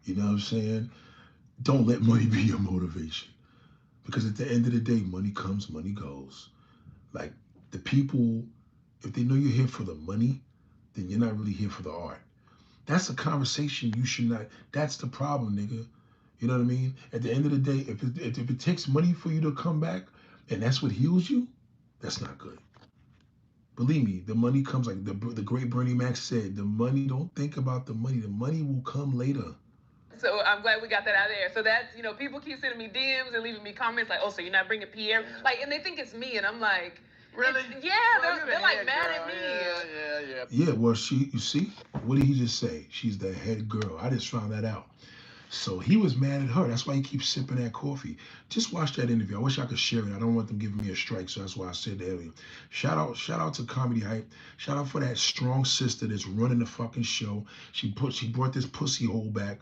A: you know what I'm saying? Don't let money be your motivation. Because at the end of the day, money comes, money goes. Like, the people, if they know you're here for the money, then you're not really here for the art. That's a conversation you should not, that's the problem, nigga. You know what I mean? At the end of the day, if it takes money for you to come back, and that's what heals you, that's not good. Believe me, the money comes, like the great Bernie Mac said, the money, don't think about the money. The money will come later.
C: So I'm glad we got that out of there. So that's, people keep sending me DMs and leaving me comments like, oh, so you're not bringing Pierre? Like, and they think it's me, and I'm like,
B: really?
C: Yeah, they're like mad at me.
A: Yeah, well, you see, what did he just say? She's the head girl. I just found that out. So he was mad at her. That's why he keeps sipping that coffee. Just watch that interview. I wish I could share it. I don't want them giving me a strike, so that's why I said that earlier. Shout out to Comedy Hype. Shout out for that strong sister that's running the fucking show. She brought this pussy hole back.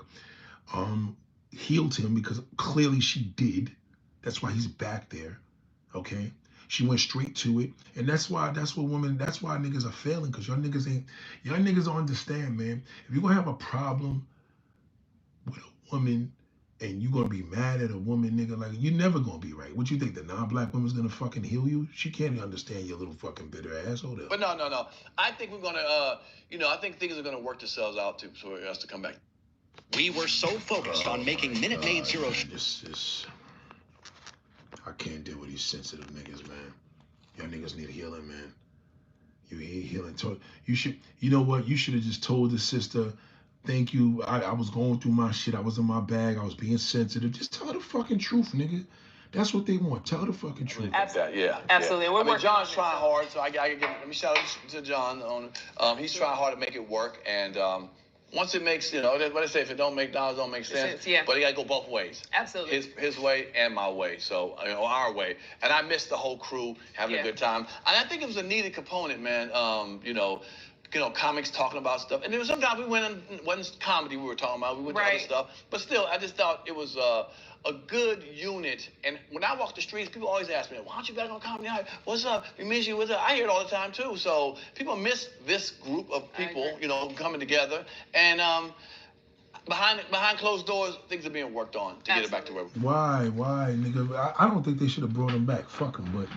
A: Healed him, because clearly she did. That's why he's back there. Okay? She went straight to it. And that's why niggas are failing, because y'all niggas don't understand, man. If you're gonna have a problem with a woman and you gonna be mad at a woman, nigga, like, you're never gonna be right. What you think, the non-black woman's gonna fucking heal you? She can't understand your little fucking bitter asshole.
B: But no. I think we're gonna, I think things are gonna work themselves out too, for us to come back.
D: We were so focused on making Minute Maid Zero.
A: I can't deal with these sensitive niggas, man. Y'all niggas need healing, man. You need healing. You know what? You should have just told the sister, thank you. I was going through my shit. I was in my bag. I was being sensitive. Just tell her the fucking truth, nigga. That's what they want. Tell her the fucking truth.
C: Absolutely.
B: Yeah.
C: Absolutely.
B: Yeah. John's trying hard, so I can let me shout out to John. He's trying hard to make it work, and once it makes, what they say, if it don't make dollars, don't make sense.
C: Yeah.
B: But it got to go both ways.
C: Absolutely.
B: His way and my way. So, our way. And I missed the whole crew having a good time. And I think it was a needed component, man. Comics talking about stuff. And then sometimes we wasn't comedy we were talking about. We went to other stuff. But still, I just thought it was a good unit. And when I walk the streets, people always ask me, why don't you back on Comedy Hype? What's up? We miss you. What's up? I hear it all the time, too. So people miss this group of people, coming together. And behind closed doors, things are being worked on to get it back to where.
A: Why, nigga? I don't think they should have brought him back. Fuck him. But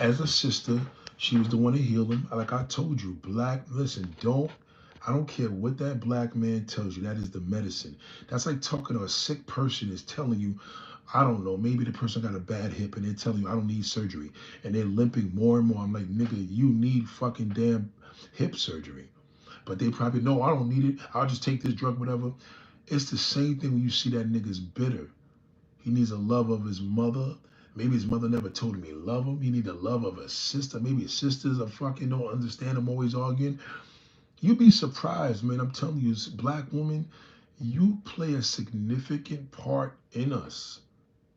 A: as a sister, she was the one to heal him. Like I told you, listen, I don't care what that black man tells you. That is the medicine. That's like talking to a sick person is telling you, I don't know, maybe the person got a bad hip and they're telling you, I don't need surgery. And they're limping more and more. I'm like, nigga, you need fucking damn hip surgery. But they probably, no, I don't need it. I'll just take this drug, whatever. It's the same thing when you see that nigga's bitter. He needs a love of his mother. Maybe his mother never told him he loved him. He need the love of a sister. Maybe his sisters are fucking don't understand him, always arguing. You'd be surprised, man. I'm telling you, black woman, you play a significant part in us.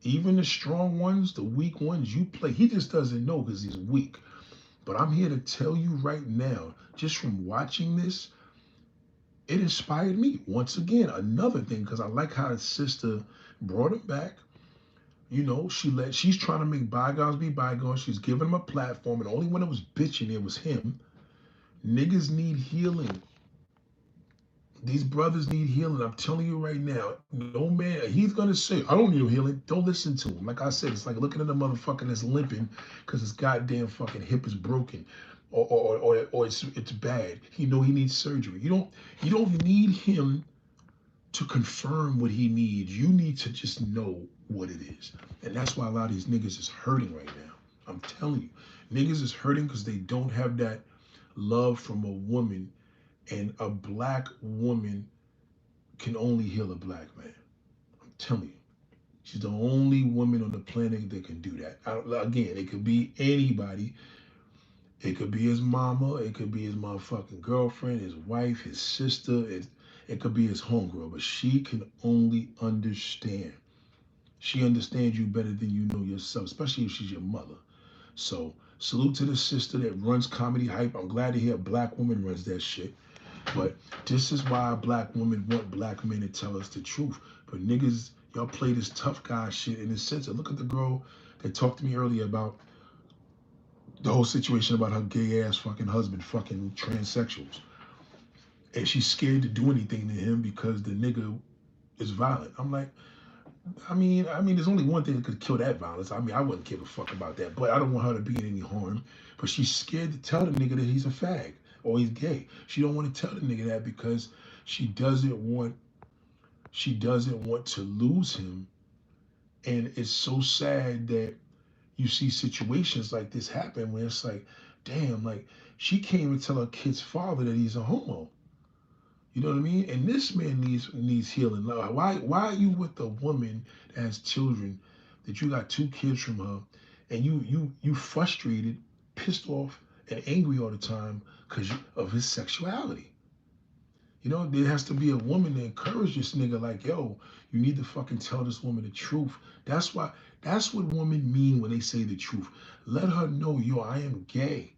A: Even the strong ones, the weak ones, you play. He just doesn't know because he's weak. But I'm here to tell you right now, just from watching this, it inspired me. Once again, another thing, because I like how his sister brought him back. You know, she's trying to make bygones be bygones. She's giving him a platform, and the only one that was bitching it was him. Niggas need healing. These brothers need healing. I'm telling you right now. No man, he's gonna say, I don't need healing. Don't listen to him. Like I said, it's like looking at a motherfucker that's limping because his goddamn fucking hip is broken. Or it's bad. He know he needs surgery. You don't need him to confirm what he needs. You need to just know what it is. And that's why a lot of these niggas is hurting right now. I'm telling you. Niggas is hurting because they don't have that love from a woman, and a black woman can only heal a black man. I'm telling you. She's the only woman on the planet that can do that. Again, it could be anybody. It could be his mama. It could be his motherfucking girlfriend, his wife, his sister. It could be his homegirl. But she can only understand. She understands you better than you know yourself, especially if she's your mother. So salute to the sister that runs Comedy Hype. I'm glad to hear a black woman runs that shit. But this is why black women want black men to tell us the truth. But niggas, y'all play this tough guy shit in the sense of, look at the girl that talked to me earlier about the whole situation about her gay ass fucking husband fucking transsexuals. And she's scared to do anything to him because the nigga is violent. I'm like, I mean, there's only one thing that could kill that violence. I mean, I wouldn't give a fuck about that, but I don't want her to be in any harm. But she's scared to tell the nigga that he's a fag or he's gay. She don't want to tell the nigga that because she doesn't want to lose him. And it's so sad that you see situations like this happen where it's like, damn, like she can't even tell her kid's father that he's a homo. You know what I mean? And this man needs healing. Like, why are you with a woman that has children, that you got 2 kids from her, and you frustrated, pissed off, and angry all the time because of his sexuality? You know, there has to be a woman to encourage this nigga like, yo, you need to fucking tell this woman the truth. That's what women mean when they say the truth. Let her know, yo, I am gay.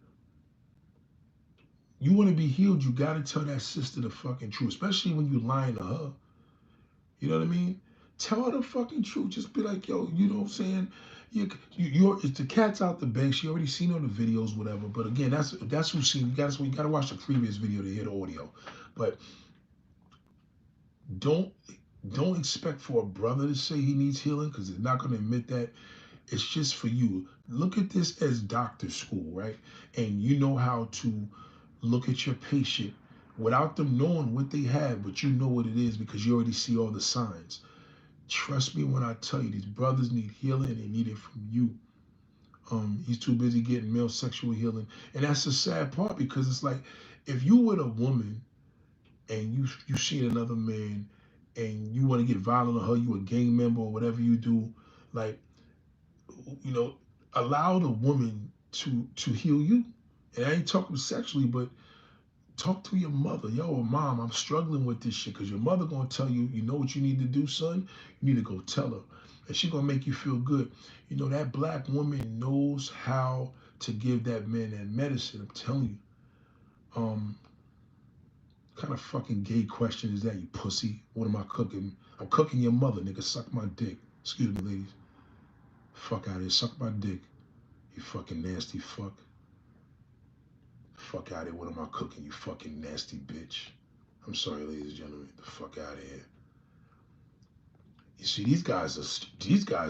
A: You want to be healed, you got to tell that sister the fucking truth, especially when you lying to her. You know what I mean? Tell her the fucking truth. Just be like, yo, you know what I'm saying? It's the cat's out the bag. She already seen all the videos, whatever. But again, that's who's seen. You got to watch the previous video to hear the audio. But don't expect for a brother to say he needs healing because they're not going to admit that. It's just for you. Look at this as doctor school, right? And you know how to look at your patient without them knowing what they have, but you know what it is because you already see all the signs. Trust me when I tell you, these brothers need healing and they need it from you. He's too busy getting male sexual healing. And that's the sad part because it's like, if you with a woman and you see another man and you want to get violent on her, you a gang member or whatever you do, like, you know, allow the woman to heal you. And I ain't talking sexually, but talk to your mother. Yo, mom, I'm struggling with this shit because your mother gonna tell you, you know what you need to do, son? You need to go tell her. And she gonna make you feel good. You know, that black woman knows how to give that man that medicine. I'm telling you. Kind of fucking gay question is that, you pussy? What am I cooking? I'm cooking your mother, nigga. Suck my dick. Excuse me, ladies. Fuck out of here. Suck my dick. You fucking nasty fuck. Fuck out of here. What am I cooking, you fucking nasty bitch? I'm sorry, ladies and gentlemen. The fuck out of here. You see, these guys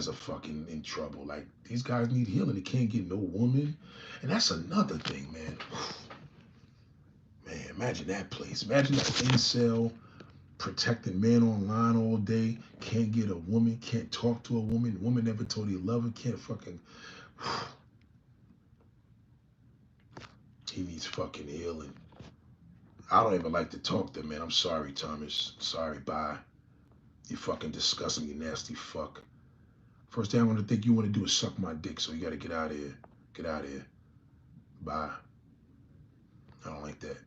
A: are fucking in trouble. Like, these guys need healing. They can't get no woman. And that's another thing, man. Man, imagine that place. Imagine that incel protecting man online all day, can't get a woman, can't talk to a woman, the woman never told you love her, can't fucking. He needs fucking healing. I don't even like to talk to him, man. I'm sorry, Thomas. Sorry, bye. You fucking disgusting, you nasty fuck. First thing I'm gonna think you wanna do is suck my dick, so you gotta get out of here. Get out of here. Bye. I don't like that.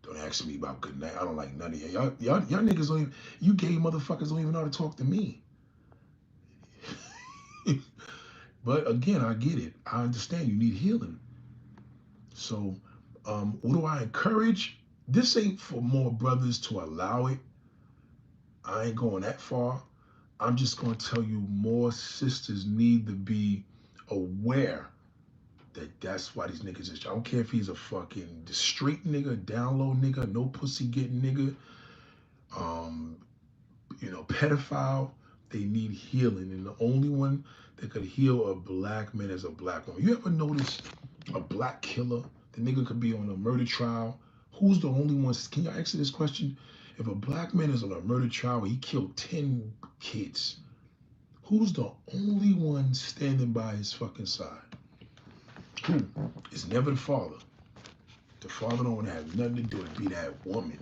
A: Don't ask me about good night. I don't like none of you. Y'all niggas don't even, you gay motherfuckers don't even know how to talk to me. But again, I get it. I understand you need healing. So, what do I encourage? This ain't for more brothers to allow it. I ain't going that far. I'm just going to tell you more sisters need to be aware that that's why these niggas is. I don't care if he's a fucking straight nigga, down low nigga, no pussy getting nigga, um, pedophile. They need healing, and the only one that could heal a black man is a black woman. You ever notice a black killer? The nigga could be on a murder trial. Who's the only one? Can you answer this question? If a black man is on a murder trial where he killed 10 kids, who's the only one standing by his fucking side? Who? It's never the father. The father don't want to have nothing to do with it. Be that woman,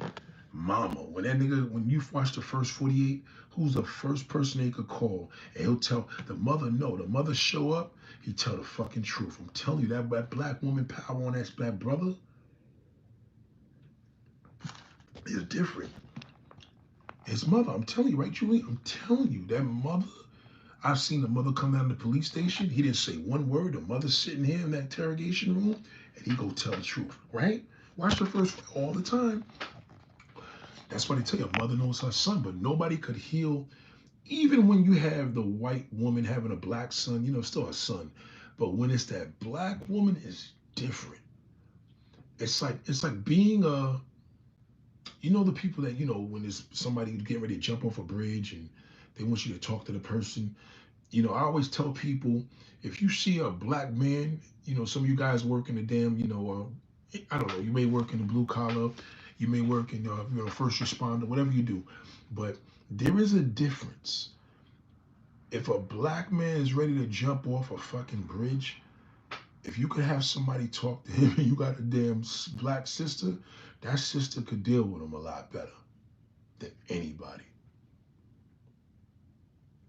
A: mama. When you watch the first 48, who's the first person they could call? And he'll tell the mother no. The mother show up, he tell the fucking truth. I'm telling you, that black woman power on that black brother is different. His mother, I'm telling you, right, Julie? I'm telling you, that mother. I've seen the mother come down to the police station. He didn't say one word. The mother's sitting here in that interrogation room, and he go tell the truth, right? Watch the first all the time. That's why they tell you a mother knows her son, but nobody could heal. Even when you have the white woman having a black son, still a son. But when it's that black woman, it's different. It's like being the people that when there's somebody getting ready to jump off a bridge and they want you to talk to the person. I always tell people, if you see a black man, some of you guys work in the damn, I don't know, you may work in the blue collar, you may work in, first responder, whatever you do, but there is a difference. If a black man is ready to jump off a fucking bridge, if you could have somebody talk to him and you got a damn black sister, that sister could deal with him a lot better than anybody.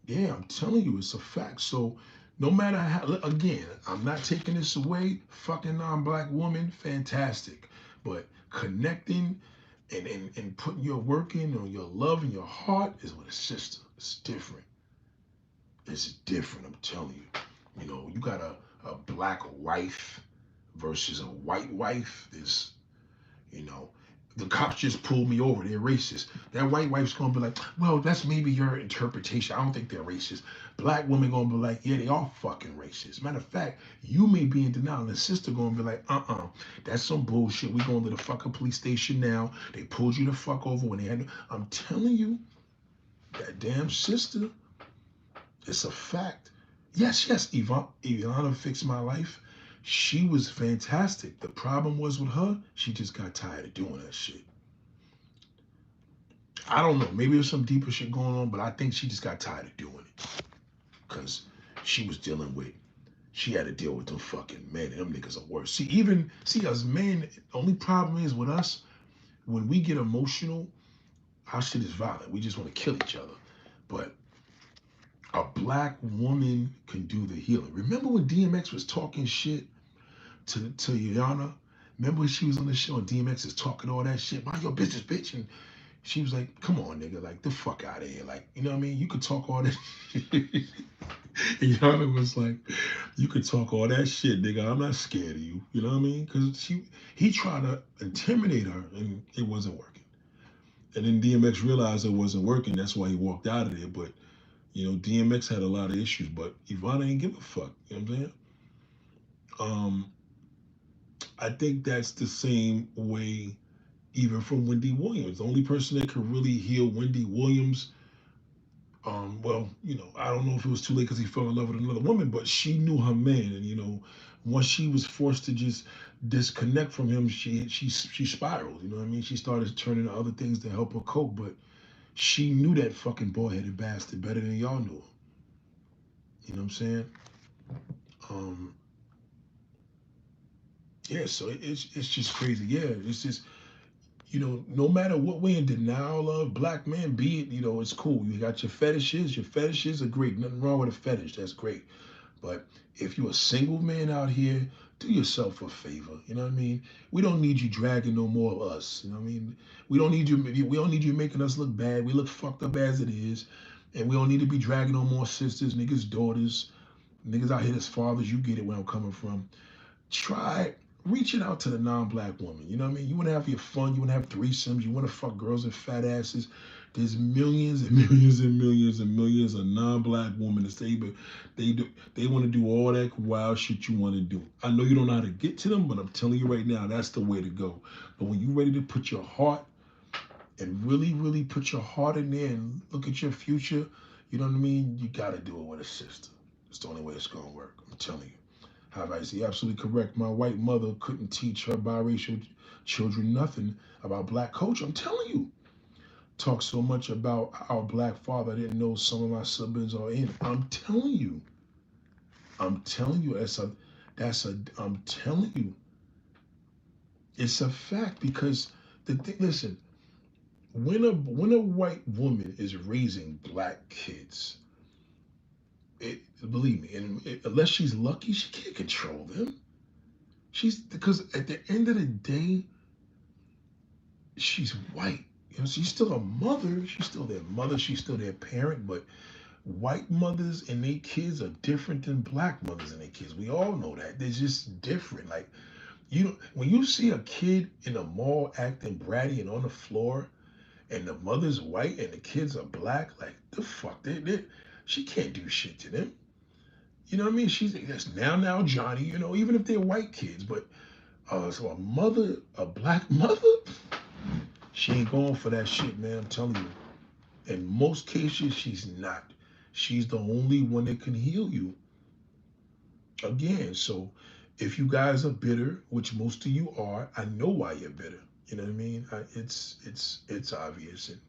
A: Yeah, I'm telling you, it's a fact. So no matter how, again, I'm not taking this away. Fucking non-black woman, fantastic. But connecting and putting your work in or your love and your heart is with a sister. It's different. It's different, I'm telling you. You got a black wife versus a white wife. You know, the cops just pulled me over. They're racist. That white wife's gonna be like, well, that's maybe your interpretation. I don't think they're racist. Black women gonna be like, yeah, they are fucking racist. Matter of fact, you may be in denial. And the sister gonna be like, that's some bullshit. We going to the fucking police station now. They pulled you the fuck over when they had. I'm telling you, that damn sister. It's a fact. Yes, Ivana fixed my life. She was fantastic. The problem was with her, she just got tired of doing that shit. I don't know. Maybe there's some deeper shit going on, but I think she just got tired of doing it. Because she was she had to deal with them fucking men, and them niggas are worse. See, us men, the only problem is with us, when we get emotional, our shit is violent. We just want to kill each other. But a black woman can do the healing. Remember when DMX was talking shit to Yana? Remember when she was on the show and DMX is talking all that shit? Mind your business, bitch. And she was like, come on, nigga, like, the fuck out of here. Like, you know what I mean? You could talk all that shit. And Yana was like, you could talk all that shit, nigga. I'm not scared of you. You know what I mean? Because he tried to intimidate her and it wasn't working. And then DMX realized it wasn't working. That's why he walked out of there. But DMX had a lot of issues, but Ivana ain't give a fuck. You know what I'm saying? Um, I think that's the same way even from Wendy Williams. The only person that could really heal Wendy Williams, well, I don't know if it was too late because he fell in love with another woman, but she knew her man. And, once she was forced to just disconnect from him, she spiraled. You know what I mean? She started turning to other things to help her cope, but she knew that fucking boy-headed bastard better than y'all knew him. You know what I'm saying? Um, yeah, so it's just crazy. Yeah, it's just no matter what way in denial of black men be it, it's cool. You got your fetishes. Your fetishes are great. Nothing wrong with a fetish. That's great. But if you're a single man out here, do yourself a favor. You know what I mean? We don't need you dragging no more of us. You know what I mean? We don't need you. We don't need you making us look bad. We look fucked up as it is, and we don't need to be dragging no more sisters, niggas, daughters. Niggas out here as fathers, you get it where I'm coming from. Try reaching out to the non-black woman. You know what I mean? You want to have your fun. You want to have threesomes. You want to fuck girls with fat asses. There's millions and millions and millions and millions of non-black women that say, but they want to do all that wild shit you want to do. I know you don't know how to get to them, but I'm telling you right now, that's the way to go. But when you're ready to put your heart and really, really put your heart in there and look at your future, you know what I mean? You got to do it with a sister. It's the only way it's going to work. I'm telling you. However, is he absolutely correct? My white mother couldn't teach her biracial children nothing about black culture. I'm telling you. Talk so much about our black father. I didn't know some of my siblings are in. I'm telling you. I'm telling you. I'm telling you. It's a fact because the thing. Listen, when a white woman is raising black kids, believe me, unless she's lucky, she can't control them. She's because at the end of the day, she's white. You know, she's still a mother. She's still their mother. She's still their parent. But white mothers and their kids are different than black mothers and their kids. We all know that. They're just different. Like when you see a kid in a mall acting bratty and on the floor, and the mother's white and the kids are black, like the fuck, she can't do shit to them. You know what I mean? She's that's now Johnny. You know, even if they're white kids, but so a black mother. She ain't going for that shit, man. I'm telling you. In most cases, she's not. She's the only one that can heal you. Again, so if you guys are bitter, which most of you are, I know why you're bitter. You know what I mean? It's obvious, and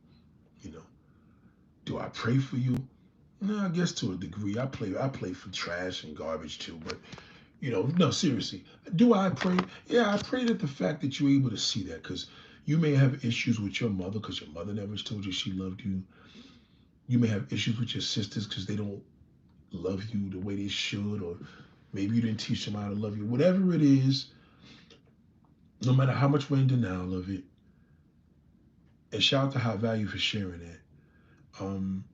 A: you know. Do I pray for you? No, I guess to a degree. I play for trash and garbage too, but no, seriously. Do I pray? Yeah, I pray that the fact that you're able to see that, because you may have issues with your mother because your mother never told you she loved you. You may have issues with your sisters because they don't love you the way they should, or maybe you didn't teach them how to love you. Whatever it is, no matter how much we're in denial of it, and shout out to High Value for sharing that. Um,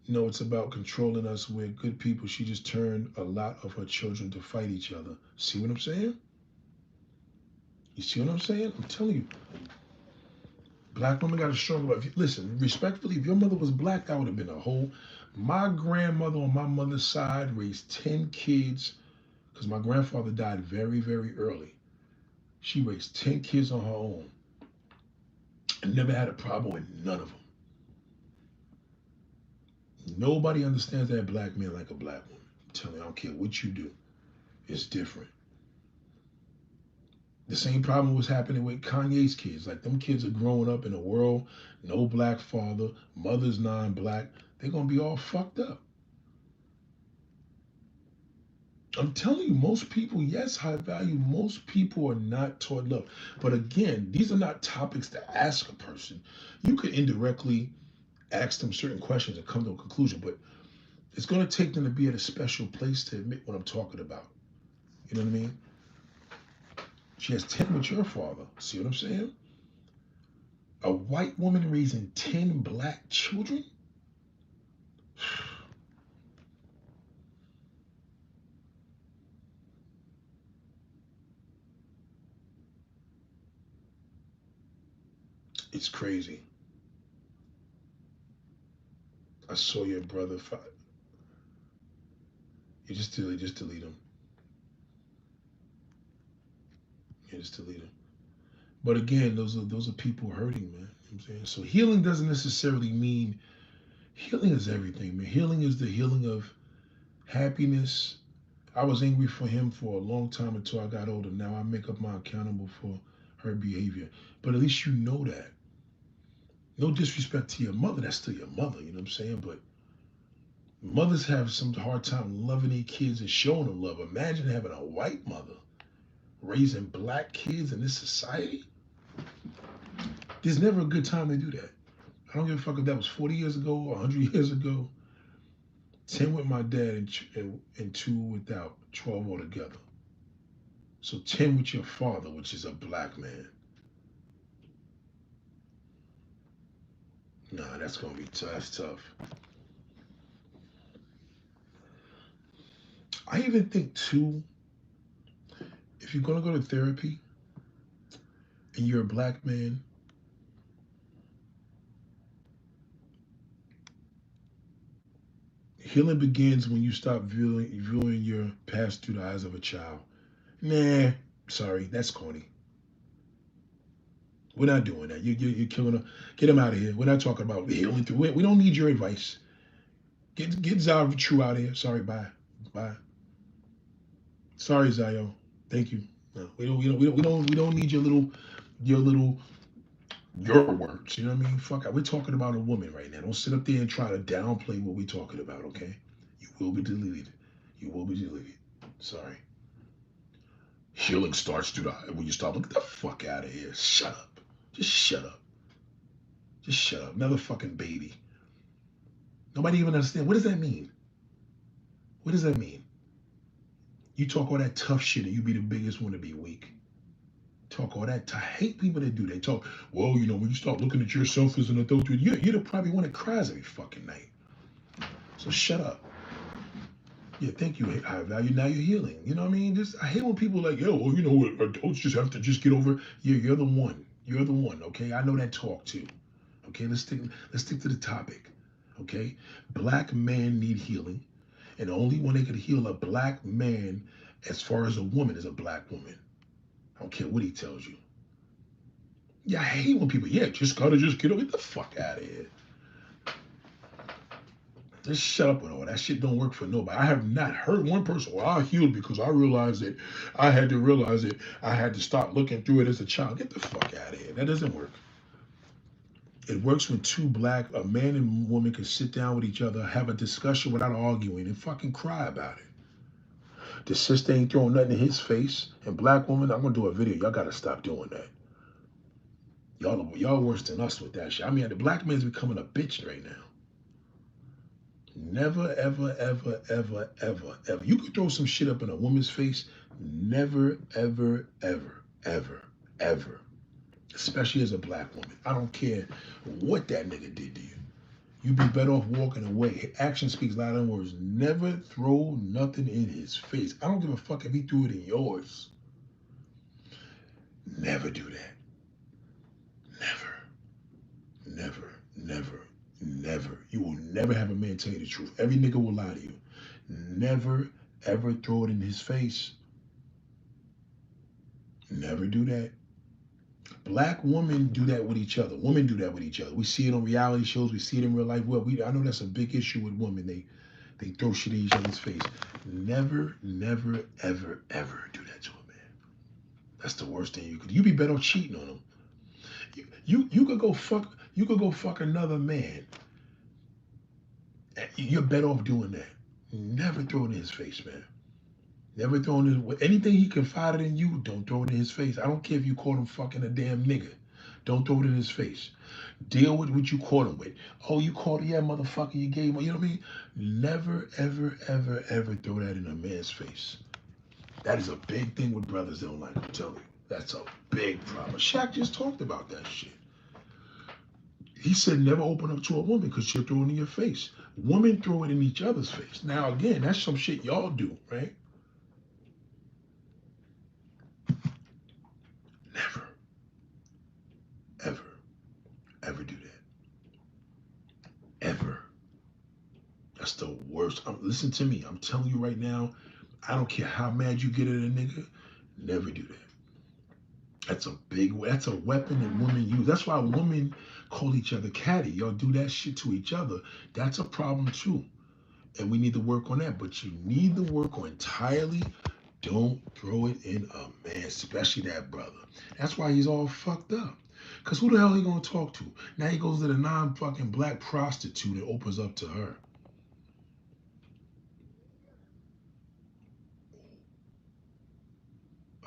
A: it's about controlling us. We're good people. She just turned a lot of her children to fight each other. See what I'm saying? You see what I'm saying? I'm telling you. Black women got a strong love. Listen, respectfully, if your mother was black, that would have been a whole. My grandmother on my mother's side raised 10 kids because my grandfather died very, very early. She raised 10 kids on her own and never had a problem with none of them. Nobody understands that black man like a black woman. I'm telling you, I don't care what you do. It's different. The same problem was happening with Kanye's kids. Like, them kids are growing up in a world, no black father, mother's non-black. They're going to be all fucked up. I'm telling you, most people, yes, High Value, most people are not taught love. But again, these are not topics to ask a person. You could indirectly ask them certain questions and come to a conclusion, but it's going to take them to be at a special place to admit what I'm talking about. You know what I mean? She has 10 with your father. See what I'm saying? A white woman raising 10 black children? It's crazy. I saw your brother. You just delete him. You just delete him. But again, those are people hurting, man. You know what I'm saying? So healing doesn't necessarily mean healing is everything, man. Healing is the healing of happiness. I was angry for him for a long time until I got older. Now I make up my accountable for her behavior. But at least you know that. No disrespect to your mother, that's still your mother, you know what I'm saying? But mothers have some hard time loving their kids and showing them love. Imagine having a white mother raising black kids in this society. There's never a good time to do that. I don't give a fuck if that was 40 years ago or 100 years ago. 10 with my dad and 2 without, 12 altogether. So 10 with your father, which is a black man. Nah, that's gonna be tough. That's tough. I even think too, if you're gonna go to therapy and you're a black man, healing begins when you stop viewing your past through the eyes of a child. Nah, sorry, that's corny. We're not doing that. You're killing them. Get him out of here. We're not talking about healing through it. We don't need your advice. Get Zara True out of here. Sorry, bye. Bye. Sorry, Zayo. Thank you. No, we don't need your little your words. You know what I mean? Fuck it. We're talking about a woman right now. Don't sit up there and try to downplay what we're talking about, okay? You will be deleted. You will be deleted. Sorry. Healing starts through the when you start. Look the fuck out of here. Shut up. Just shut up. Just shut up. Another fucking baby. Nobody even understands. What does that mean? What does that mean? You talk all that tough shit and you be the biggest one to be weak. Talk all that. I hate people that do. They talk, well, when you start looking at yourself as an adult, you're the probably one that cries every fucking night. So shut up. Yeah, thank you, high value. Now you're healing. You know what I mean? I hate when people are like, yo, well, adults just have to just get over. You're the one. You're the one. Okay, I know that talk too. Okay, let's stick to the topic. Okay, black men need healing, and the only one that could heal a black man, as far as a woman, is a black woman. I don't care what he tells you. Yeah, I hate when people, just gotta just get the fuck out of here. Just shut up with all that shit. Don't work for nobody. I have not heard one person, well, I healed because I realized that I had to realize that I had to stop looking through it as a child. Get the fuck out of here. That doesn't work. It works when a man and woman can sit down with each other, have a discussion without arguing, and fucking cry about it. The sister ain't throwing nothing in his face. And black woman, I'm gonna do a video. Y'all gotta stop doing that. Y'all worse than us with that shit. I mean, the black man's becoming a bitch right now. Never, ever, ever, ever, ever, ever. You could throw some shit up in a woman's face. Never, ever, ever, ever, ever. Especially as a black woman. I don't care what that nigga did to you. You'd be better off walking away. Action speaks louder than words. Never throw nothing in his face. I don't give a fuck if he threw it in yours. Never do that. Never. Never. Never. Never. You will never have a man tell you the truth. Every nigga will lie to you. Never, ever throw it in his face. Never do that. Black women do that with each other. Women do that with each other. We see it on reality shows. We see it in real life. Well, I know that's a big issue with women. They throw shit in each other's face. Never, never, ever, ever do that to a man. That's the worst thing you could do. You be better off cheating on him. You could go fuck another man. You're better off doing that. Never throw it in his face, man. Never throw it anything he confided in you, don't throw it in his face. I don't care if you caught him fucking a damn nigga. Don't throw it in his face. Deal with what you caught him with. Oh, you caught him, yeah, motherfucker, you gave him, you know what I mean? Never, ever, ever, ever throw that in a man's face. That is a big thing with brothers don't like, I'm telling you. That's a big problem. Shaq just talked about that shit. He said never open up to a woman because she'll throw it in your face. Women throw it in each other's face. Now, again, that's some shit y'all do, right? Never, ever, ever do that. Ever. That's the worst. Listen to me. I'm telling you right now, I don't care how mad you get at a nigga, never do that. That's a weapon that women use. That's why women call each other catty. Y'all do that shit to each other. That's a problem too. And we need to work on that. But you need to work on entirely, don't throw it in a man, especially that brother. That's why he's all fucked up. Because who the hell he gonna talk to? Now he goes to the non-fucking black prostitute and opens up to her.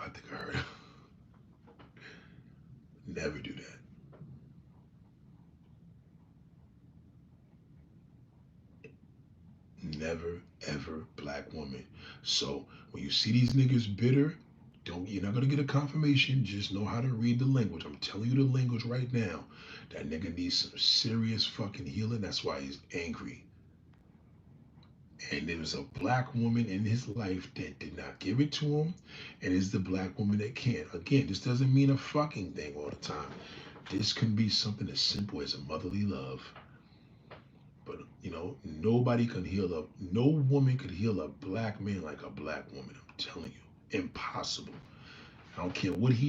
A: I think I heard it. Never do that. Never, ever, black woman. So when you see these niggas bitter, you're not gonna get a confirmation. Just know how to read the language. I'm telling you the language right now. That nigga needs some serious fucking healing. That's why he's angry. And there was a black woman in his life that did not give it to him, and it's the black woman that can't. Again, this doesn't mean a fucking thing all the time. This can be something as simple as a motherly love. But nobody can heal no woman could heal a black man like a black woman. I'm telling you, impossible. I don't care what he